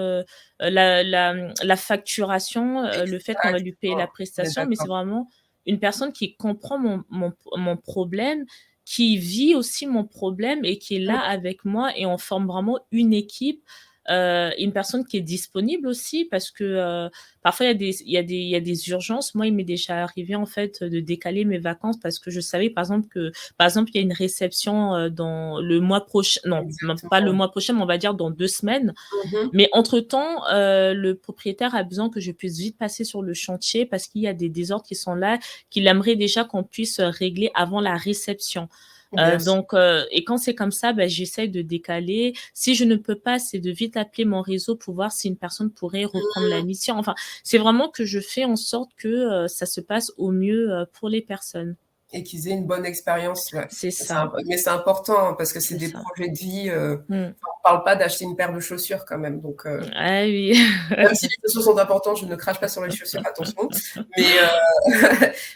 B: la facturation, le fait qu'on va lui payer la
A: Exactement. On est
B: prestation, mais c'est
A: d'accord.
B: vraiment une personne qui comprend mon problème, qui vit aussi mon problème et qui est là avec moi et on forme vraiment une équipe, une personne qui est disponible aussi parce que, parfois il y a des urgences. Moi, il m'est déjà arrivé en fait, de décaler mes vacances parce que je savais par exemple, il y a une réception, dans le mois prochain, non, même pas le
A: Exactement.
B: mois prochain, mais on va dire dans 2 semaines.
A: Mmh.
B: Mais entre-temps, le propriétaire a besoin que je puisse vite passer sur le chantier parce qu'il y a des désordres qui sont là, qu'il aimerait déjà qu'on puisse, régler avant la réception.
A: Bien sûr.
B: Donc et quand c'est comme ça, bah, j'essaie de décaler. Si je ne peux pas, c'est de vite appeler mon réseau pour voir si une personne pourrait reprendre la mission. Enfin, c'est vraiment que je fais en sorte que, ça se passe au mieux, pour les personnes.
A: Et qu'ils aient une bonne expérience, ouais.
B: C'est ça,
A: Mais c'est important, hein, parce que c'est
B: c'est
A: des
B: ça.
A: projets de vie,
B: Mmh.
A: on parle pas d'acheter une paire de chaussures quand même, donc
B: Ah oui.
A: même si les chaussures sont importantes, je ne crache pas sur les chaussures, attention. Mais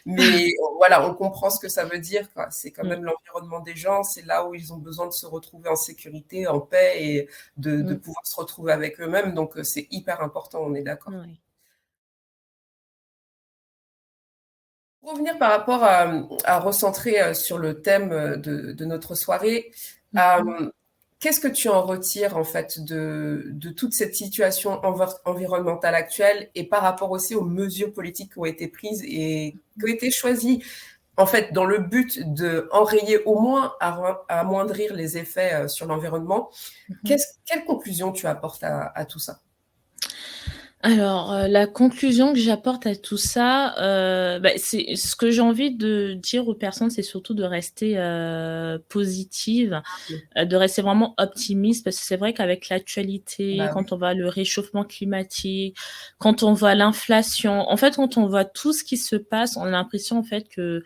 A: mais voilà, on comprend ce que ça veut dire, quoi. C'est quand
B: Mmh,
A: même l'environnement des gens, c'est là où ils ont besoin de se retrouver en sécurité, en paix et de
B: mmh,
A: pouvoir se retrouver avec eux-mêmes, donc c'est hyper important, on est d'accord.
B: ouais.
A: Pour revenir par rapport à recentrer, sur le thème, de notre soirée,
B: Mmh mh.
A: hem, qu'est-ce que tu en retires, en fait, de toute cette situation environnementale actuelle et par rapport aussi aux mesures politiques qui ont été prises et qui ont été choisies, en fait, dans le but d'enrayer au moins, amoindrir les effets, sur l'environnement?
B: Mmh.
A: Quelle conclusion tu apportes à tout ça?
B: Alors, la conclusion que j'apporte à tout ça, bah, c'est ce que j'ai envie de dire aux personnes, c'est surtout de rester, positive,
A: Mmh.
B: de rester vraiment optimiste parce que c'est vrai qu'avec l'actualité,
A: Bah oui,
B: quand on voit le réchauffement climatique, quand on voit l'inflation, en fait, quand on voit tout ce qui se passe, on a l'impression, en fait, que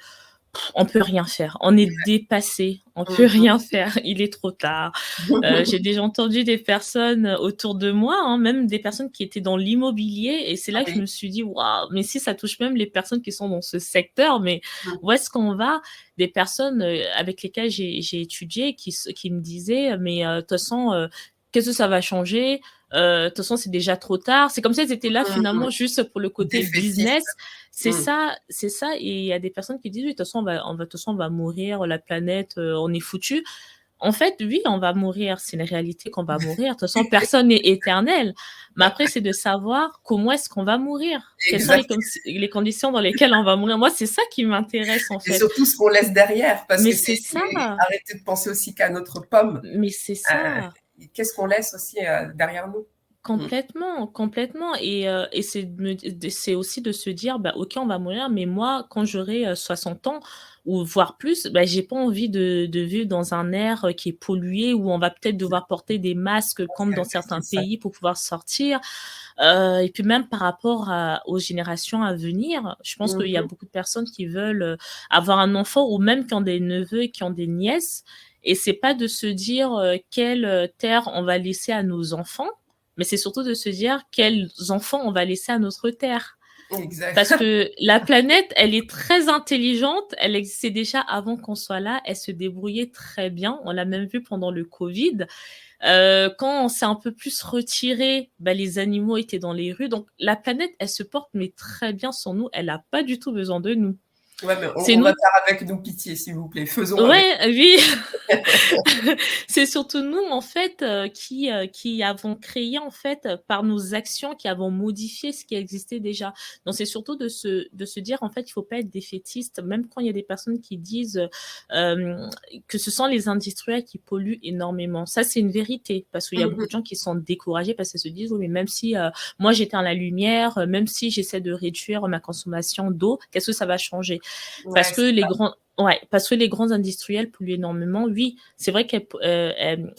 B: on peut rien faire. On est dépassé, on peut
A: mmh
B: rien faire, il est trop tard. J'ai déjà entendu des personnes, autour de moi, hein, même des personnes qui étaient dans l'immobilier et c'est là que je
A: Oui.
B: me suis dit: «Waouh, mais si ça touche même les personnes qui sont dans ce secteur, mais
A: Mmh.
B: où est-ce qu'on va?» Des personnes, avec lesquelles j'ai étudié qui me disaient: «Mais, de toute façon, qu'est-ce que ça va changer? De toute façon, c'est déjà trop tard». C'est comme si elles étaient là
A: Mmh.
B: finalement juste pour le côté
A: Défaitiste.
B: business.
A: Mmh.
B: C'est ça et il y a des personnes qui disent: «Oui, de toute façon, on va de toute façon, on va mourir, la planète, on est foutu». En fait, oui, on va mourir, c'est une réalité qu'on va mourir. De toute façon, personne n'est éternel. Mais après, c'est de savoir comment est-ce qu'on va mourir. Quelles sont
A: Exact.
B: les conditions dans lesquelles on va mourir. Moi, c'est ça qui m'intéresse, en
A: Et
B: fait.
A: surtout ce qu'on laisse derrière, parce
B: Mais
A: que
B: c'est ça,
A: arrêter de penser aussi qu'à notre pomme.
B: mais c'est
A: Euh,
B: ça.
A: Qu'est-ce qu'on laisse aussi derrière nous? Mm.
B: Complètement, complètement et c'est aussi de se dire: «Bah, OK, on va mourir, mais moi, quand j'aurai, 60 ans ou voire plus, bah, j'ai pas envie de vivre dans un air, qui est pollué, où on va peut-être devoir porter des masques comme dans certains
A: C'est ça.
B: pays pour pouvoir sortir». Et puis même par rapport aux générations à venir, je pense qu'il y a
A: Mhm.
B: beaucoup de personnes qui veulent, avoir un enfant ou même qui ont des neveux et qui ont des nièces et c'est pas de se dire, quelle, terre on va laisser à nos enfants, mais c'est surtout de se dire: «Quels enfants on va laisser à notre terre?»
A: Exact.
B: Parce que la planète, elle est très intelligente, elle existait déjà avant qu'on soit là, elle se débrouillait très bien. On l'a même vu pendant le covid. Quand on s'est un peu plus retiré, bah, les animaux étaient dans les rues, donc la planète, elle se porte mais très bien sans nous, elle a pas du tout besoin de nous.
A: Ouais, mais
B: C'est
A: on va
B: nous.
A: faire avec nous, pitié, s'il vous plaît. Faisons avec.
B: Ouais, oui. C'est surtout nous, en fait, qui avons créé, en fait, par nos actions, qui avons modifié ce qui existait déjà. Donc c'est surtout de se dire, en fait, il faut pas être défaitiste, même quand il y a des personnes qui disent, que ce sont les industriels qui polluent énormément. Ça, c'est une vérité, parce qu'il y a beaucoup
A: Mhm.
B: de gens qui sont découragés parce qu'ils se disent: «Oui, mais même si, moi j'éteins la lumière, même si j'essaie de réduire ma consommation d'eau, qu'est-ce que ça va changer?» Parce
A: Ouais,
B: que les grands Ouais, parce que les grands industriels polluent énormément. Oui, c'est vrai que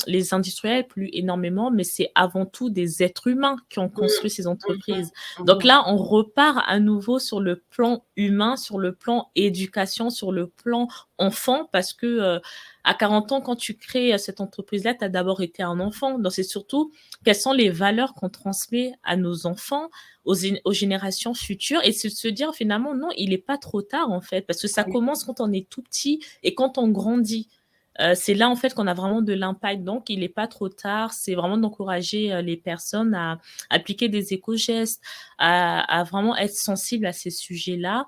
B: les industriels polluent énormément, mais c'est avant tout des êtres humains qui ont construit ces
A: mhm.
B: entreprises. Donc
A: Mhm.
B: là, on repart à nouveau sur le plan humain, sur le plan éducation, sur le plan enfant, parce que, à 40 ans, quand tu crées, cette entreprise-là, tu as d'abord été un enfant. Donc c'est surtout quelles sont les valeurs qu'on transmet à nos enfants, aux générations futures et c'est de se dire finalement non, il est pas trop tard en fait, parce que ça
A: Oui.
B: commence quand on est tout petit et quand on grandit. C'est là en fait qu'on a vraiment de l'impact, donc il est pas trop tard. C'est vraiment d'encourager, les personnes à appliquer des éco-gestes, à vraiment être sensibles à ces sujets-là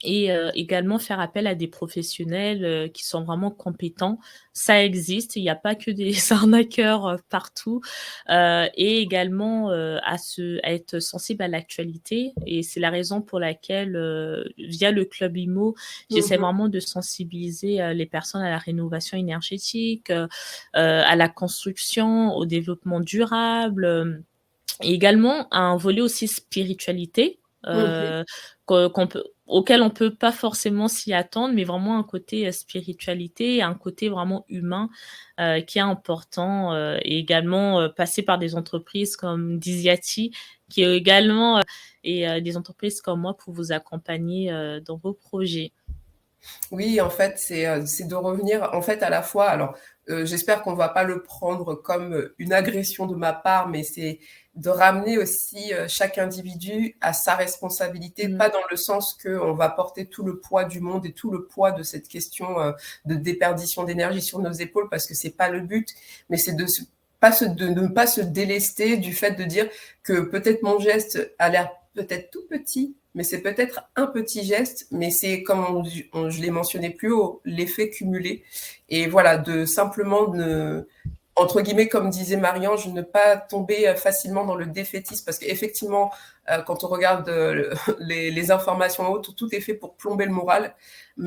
B: et également faire appel à des professionnels, qui sont vraiment compétents. Ça existe, il n'y a pas que des arnaqueurs, partout, et également, à être sensible à l'actualité et c'est la raison pour laquelle, via le club IMO, j'essaie
A: Mhm.
B: vraiment de sensibiliser, les personnes à la rénovation énergétique, à la construction, au développement durable, et également à un volet aussi spiritualité,
A: Mhm.
B: qu'on peut auquel on peut pas forcément s'y attendre, mais vraiment un côté, spiritualité et un côté vraiment humain, qui est important, et également, passer par des entreprises comme Diziati qui est également, des entreprises comme moi pour vous accompagner, dans vos projets.
A: Oui, en fait, c'est de revenir, en fait, à la fois. Alors, j'espère qu'on va pas le prendre comme une agression de ma part, mais c'est de ramener aussi chaque individu à sa responsabilité,
B: Mmh.
A: pas dans le sens qu'on va porter tout le poids du monde et tout le poids de cette question de déperdition d'énergie sur nos épaules, parce que c'est pas le but, mais c'est de ne pas se délester du fait de dire que peut-être mon geste a l'air peut-être tout petit, mais c'est peut-être un petit geste, mais c'est comme je l'ai mentionné plus haut, l'effet cumulé. Et voilà, de simplement entre guillemets, comme disait Marie-Ange, ne pas tomber facilement dans le défaitisme, parce qu'effectivement, quand on regarde les informations autres, tout est fait pour plomber le moral,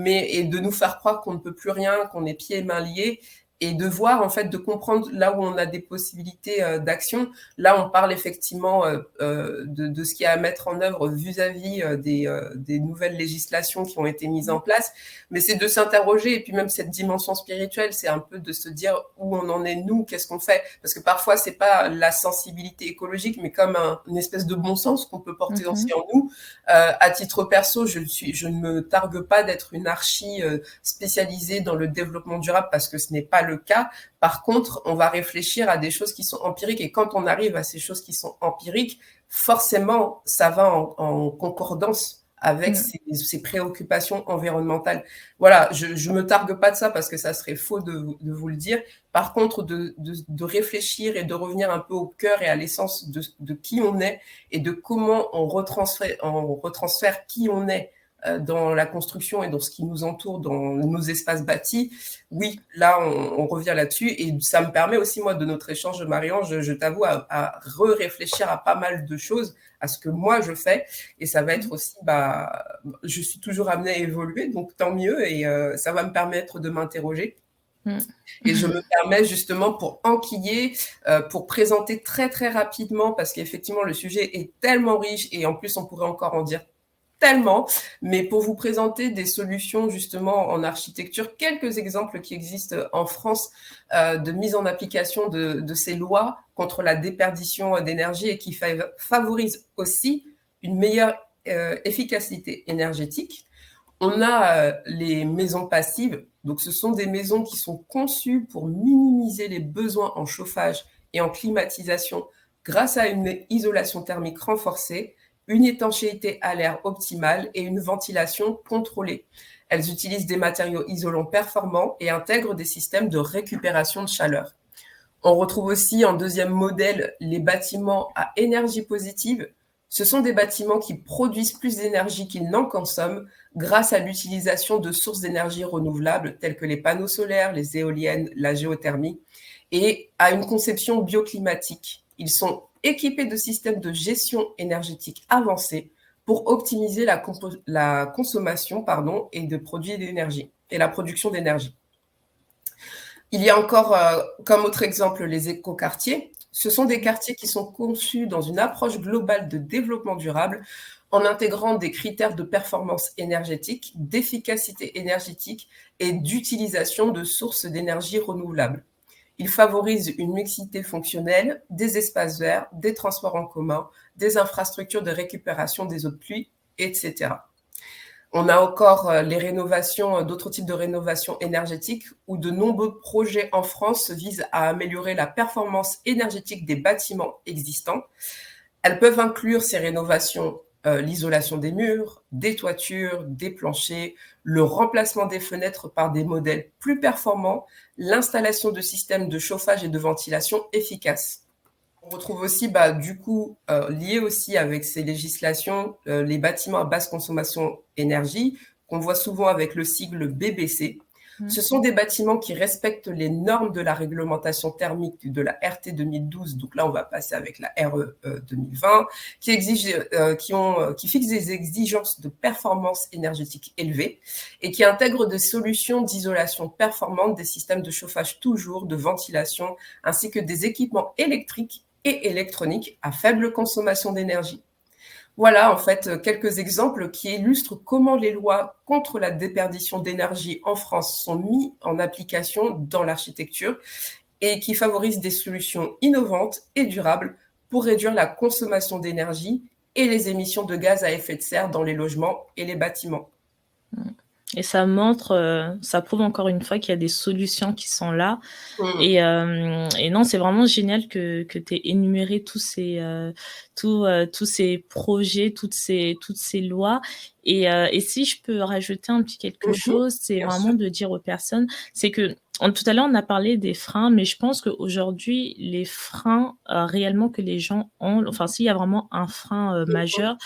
A: et de nous faire croire qu'on ne peut plus rien, qu'on est pieds et mains liés, et de voir, en fait, de comprendre là où on a des possibilités d'action. Là, on parle effectivement de ce qu'il y a à mettre en œuvre vis-à-vis des nouvelles législations qui ont été mises en place, mais c'est de s'interroger, et puis même cette dimension spirituelle, c'est un peu de se dire où on en est nous, qu'est-ce qu'on fait, parce que parfois c'est pas la sensibilité écologique, mais comme une espèce de bon sens qu'on peut porter
B: Mmh.
A: aussi en nous. À titre perso, je ne me targue pas d'être une archi spécialisée dans le développement durable, parce que ce n'est pas le cas. Par contre, on va réfléchir à des choses qui sont empiriques, et quand on arrive à ces choses qui sont empiriques, forcément, ça va en concordance avec
B: Mmh.
A: ces préoccupations environnementales. Voilà, je me targue pas de ça, parce que ça serait faux de vous le dire. Par contre, de réfléchir et de revenir un peu au cœur et à l'essence de qui on est, et de comment on retransfère qui on est dans la construction et dans ce qui nous entoure, dans nos espaces bâtis, oui, là, on revient là-dessus. Et ça me permet aussi, moi, de notre échange, Marie-Ange, je t'avoue, à réfléchir à pas mal de choses, à ce que moi, je fais. Et ça va être aussi, je suis toujours amenée à évoluer, donc tant mieux. Et ça va me permettre de m'interroger. Et je me permets justement pour enquiller, pour présenter très très rapidement, parce qu'effectivement le sujet est tellement riche et en plus on pourrait encore en dire tellement, mais pour vous présenter des solutions justement en architecture, quelques exemples qui existent en France de mise en application de ces lois contre la déperdition d'énergie et qui favorisent aussi une meilleure efficacité énergétique. On a les maisons passives, donc ce sont des maisons qui sont conçues pour minimiser les besoins en chauffage et en climatisation grâce à une isolation thermique renforcée, une étanchéité à l'air optimale et une ventilation contrôlée. Elles utilisent des matériaux isolants performants et intègrent des systèmes de récupération de chaleur. On retrouve aussi en deuxième modèle les bâtiments à énergie positive. Ce sont des bâtiments qui produisent plus d'énergie qu'ils n'en consomment grâce à l'utilisation de sources d'énergie renouvelables telles que les panneaux solaires, les éoliennes, la géothermie, et à une conception bioclimatique. Ils sont équipés de systèmes de gestion énergétique avancés pour optimiser la consommation et de produits d'énergie et la production d'énergie. Il y a encore, comme autre exemple, les écoquartiers. Ce sont des quartiers qui sont conçus dans une approche globale de développement durable en intégrant des critères de performance énergétique, d'efficacité énergétique et d'utilisation de sources d'énergie renouvelables. Ils favorisent une mixité fonctionnelle, des espaces verts, des transports en commun, des infrastructures de récupération des eaux de pluie, etc. On a encore les rénovations, d'autres types de rénovations énergétiques où de nombreux projets en France visent à améliorer la performance énergétique des bâtiments existants. Elles peuvent inclure ces rénovations l'isolation des murs, des toitures, des planchers, le remplacement des fenêtres par des modèles plus performants, l'installation de systèmes de chauffage et de ventilation efficaces. On retrouve aussi, lié aussi avec ces législations, les bâtiments à basse consommation énergie, qu'on voit souvent avec le sigle BBC. Ce sont des bâtiments qui respectent les normes de la réglementation thermique de la RT 2012, donc là on va passer avec la RE 2020, qui fixent des exigences de performance énergétique élevées et qui intègrent des solutions d'isolation performantes, des systèmes de chauffage toujours, de ventilation, ainsi que des équipements électriques et électroniques à faible consommation d'énergie. Voilà, en fait, quelques exemples qui illustrent comment les lois contre la déperdition d'énergie en France sont mises en application dans l'architecture et qui favorisent des solutions innovantes et durables pour réduire la consommation d'énergie et les émissions de gaz à effet de serre dans les logements et les bâtiments.
B: Et ça montre, ça prouve encore une fois qu'il y a des solutions qui sont là. Et non, c'est vraiment génial que tu aies énuméré tous ces projets, toutes ces lois. Et si je peux rajouter un petit quelque chose, c'est vraiment de dire aux personnes, c'est que tout à l'heure, on a parlé des freins, mais je pense qu'aujourd'hui, les freins réellement que les gens ont, enfin, s'il y a vraiment un frein majeur,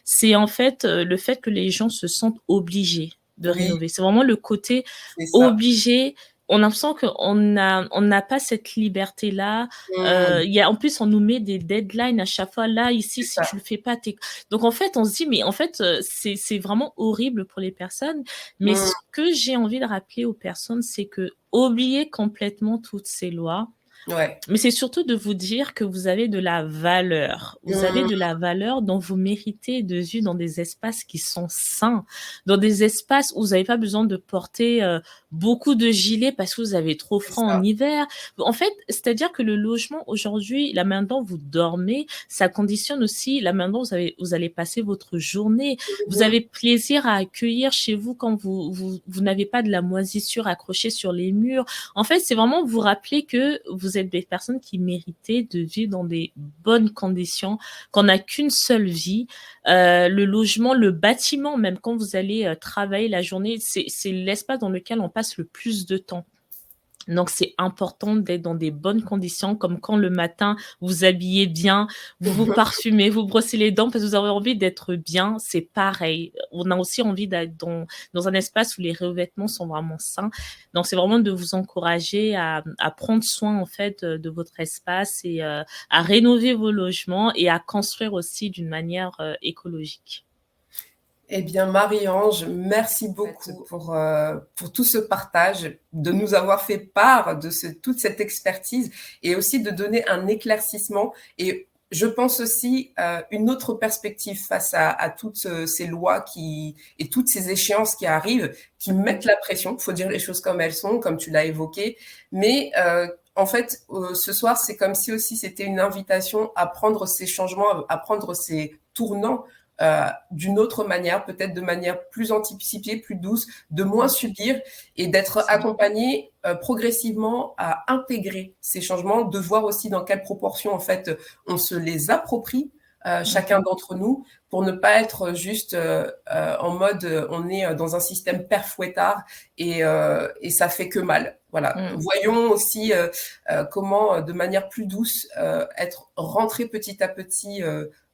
B: c'est en fait le fait que les gens se sentent obligés de rénover. C'est vraiment le côté obligé. On a l'impression qu'on n'a pas cette liberté-là. En plus, on nous met des deadlines à chaque fois. Là, ici, si tu le fais pas, Donc, en fait, on se dit, mais en fait, c'est vraiment horrible pour les personnes. Mais ce que j'ai envie de rappeler aux personnes, c'est que oubliez complètement toutes ces lois.
A: Ouais.
B: Mais c'est surtout de vous dire que vous avez de la valeur. Vous avez de la valeur dont vous méritez de vivre dans des espaces qui sont sains, dans des espaces où vous n'avez pas besoin de porter beaucoup de gilets parce que vous avez trop froid en hiver. En fait, c'est-à-dire que le logement aujourd'hui, la manière dont vous dormez, ça conditionne aussi la manière dont vous allez passer votre journée. Vous avez plaisir à accueillir chez vous quand vous n'avez pas de la moisissure accrochée sur les murs. En fait, c'est vraiment vous rappeler que vous êtes des personnes qui méritaient de vivre dans des bonnes conditions, qu'on n'a qu'une seule vie. Le logement, le bâtiment, même quand vous allez travailler la journée, c'est l'espace dans lequel on passe le plus de temps. Donc, c'est important d'être dans des bonnes conditions, comme quand le matin, vous vous habillez bien, vous vous parfumez, vous brossez les dents parce que vous avez envie d'être bien, c'est pareil. On a aussi envie d'être dans un espace où les revêtements sont vraiment sains. Donc, c'est vraiment de vous encourager à prendre soin, en fait, de votre espace et à rénover vos logements et à construire aussi d'une manière écologique.
A: Eh bien, Marie-Ange, merci beaucoup pour tout ce partage, de nous avoir fait part de toute cette expertise et aussi de donner un éclaircissement et je pense aussi une autre perspective face à toutes ces lois et toutes ces échéances qui arrivent, qui mettent la pression. Il faut dire les choses comme elles sont, comme tu l'as évoqué. Mais en fait, ce soir, c'est comme si aussi c'était une invitation à prendre ces changements, à prendre ces tournants d'une autre manière, peut-être de manière plus anticipée, plus douce, de moins subir et d'être accompagné progressivement à intégrer ces changements, de voir aussi dans quelle proportion en fait on se les approprie chacun d'entre nous pour ne pas être juste en mode on est dans un système père fouettard et ça fait que mal. Voilà. Voyons aussi comment de manière plus douce être rentré petit à petit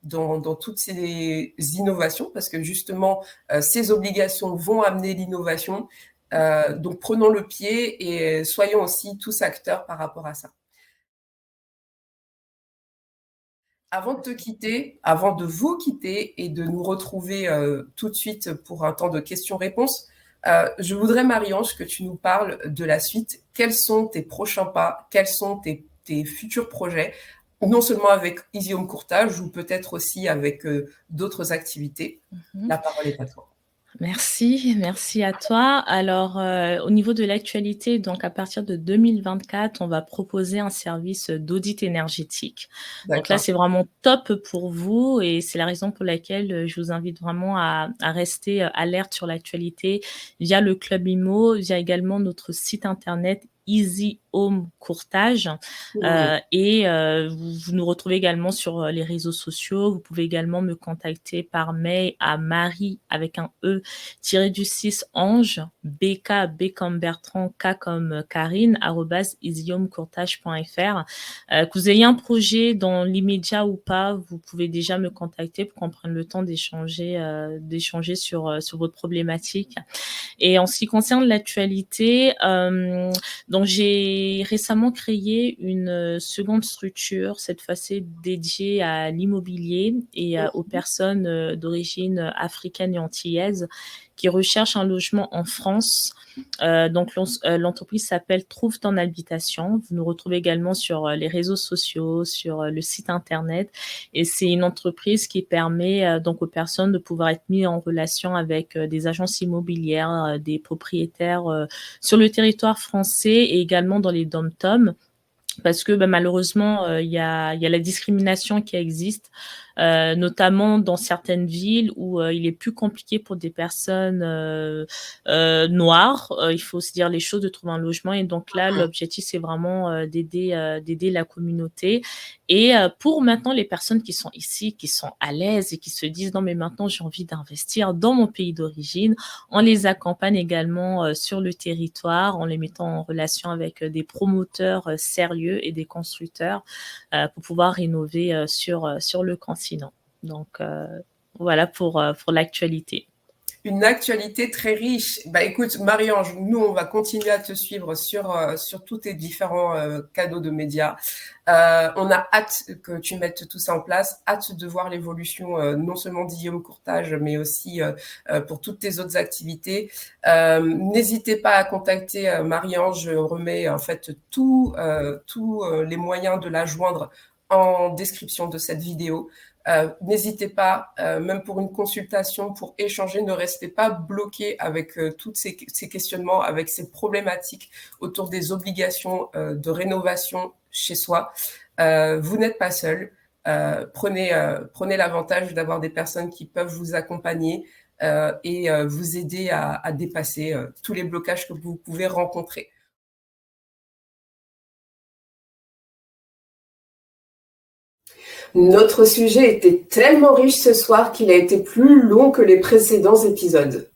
A: dans toutes ces innovations, parce que justement, ces obligations vont amener l'innovation. Donc, prenons le pied et soyons aussi tous acteurs par rapport à ça. Avant de te quitter, avant de vous quitter et de nous retrouver tout de suite pour un temps de questions-réponses, je voudrais, Marie-Ange, que tu nous parles de la suite. Quels sont tes prochains pas? Quels sont tes futurs projets? Non seulement avec Easy Home Courtage ou peut-être aussi avec d'autres activités. La parole est à toi.
B: Merci à toi. Alors, au niveau de l'actualité, donc à partir de 2024, on va proposer un service d'audit énergétique. Donc là, c'est vraiment top pour vous et c'est la raison pour laquelle je vous invite vraiment à rester alerte sur l'actualité via le Club IMO, via également notre site internet Easy Home Courtage et vous nous retrouvez également sur les réseaux sociaux. Vous pouvez également me contacter par mail à Marie avec un E _6 Ange BK B comme Bertrand K comme Karine @easyhomecourtage.fr. Que vous ayez un projet dans l'immédiat ou pas, vous pouvez déjà me contacter pour qu'on prenne le temps d'échanger sur votre problématique. Et en ce qui concerne l'actualité, donc j'ai récemment créé une seconde structure, cette fois-ci dédiée à l'immobilier et aux personnes d'origine africaine et antillaise qui recherchent un logement en France. Donc l'entreprise s'appelle Trouve ton habitation. Vous nous retrouvez également sur les réseaux sociaux, sur le site internet. Et c'est une entreprise qui permet donc aux personnes de pouvoir être mises en relation avec des agences immobilières, des propriétaires sur le territoire français et également dans les dom-toms. Parce que malheureusement, il y a la discrimination qui existe, notamment dans certaines villes où il est plus compliqué pour des personnes noires. Il faut se dire les choses, de trouver un logement. Et donc là, l'objectif, c'est vraiment d'aider la communauté. Et pour maintenant les personnes qui sont ici, qui sont à l'aise et qui se disent « Non, mais maintenant, j'ai envie d'investir dans mon pays d'origine », on les accompagne également sur le territoire en les mettant en relation avec des promoteurs sérieux et des constructeurs pour pouvoir rénover sur le continent. Donc, voilà pour l'actualité.
A: Une actualité très riche. Bah écoute, Marie-Ange, nous, on va continuer à te suivre sur tous tes différents canaux de médias. On a hâte que tu mettes tout ça en place, hâte de voir l'évolution non seulement d'Easy Home Courtage, mais aussi pour toutes tes autres activités. N'hésitez pas à contacter Marie-Ange. Je remets en fait tous les moyens de la joindre en description de cette vidéo. N'hésitez pas, même pour une consultation, pour échanger, ne restez pas bloqué avec tous ces questionnements, avec ces problématiques autour des obligations de rénovation chez soi. Vous n'êtes pas seul. Prenez l'avantage d'avoir des personnes qui peuvent vous accompagner et vous aider à dépasser tous les blocages que vous pouvez rencontrer. Notre sujet était tellement riche ce soir qu'il a été plus long que les précédents épisodes.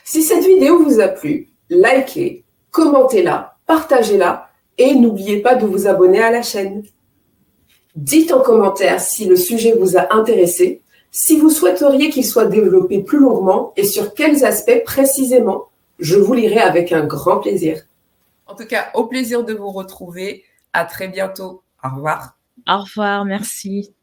A: Si cette vidéo vous a plu, likez, commentez-la partagez-la et n'oubliez pas de vous abonner à la chaîne. Dites en commentaire si le sujet vous a intéressé, si vous souhaiteriez qu'il soit développé plus longuement et sur quels aspects précisément. Je vous lirai avec un grand plaisir. En tout cas, au plaisir de vous retrouver. À très bientôt. Au revoir.
B: Au revoir, merci.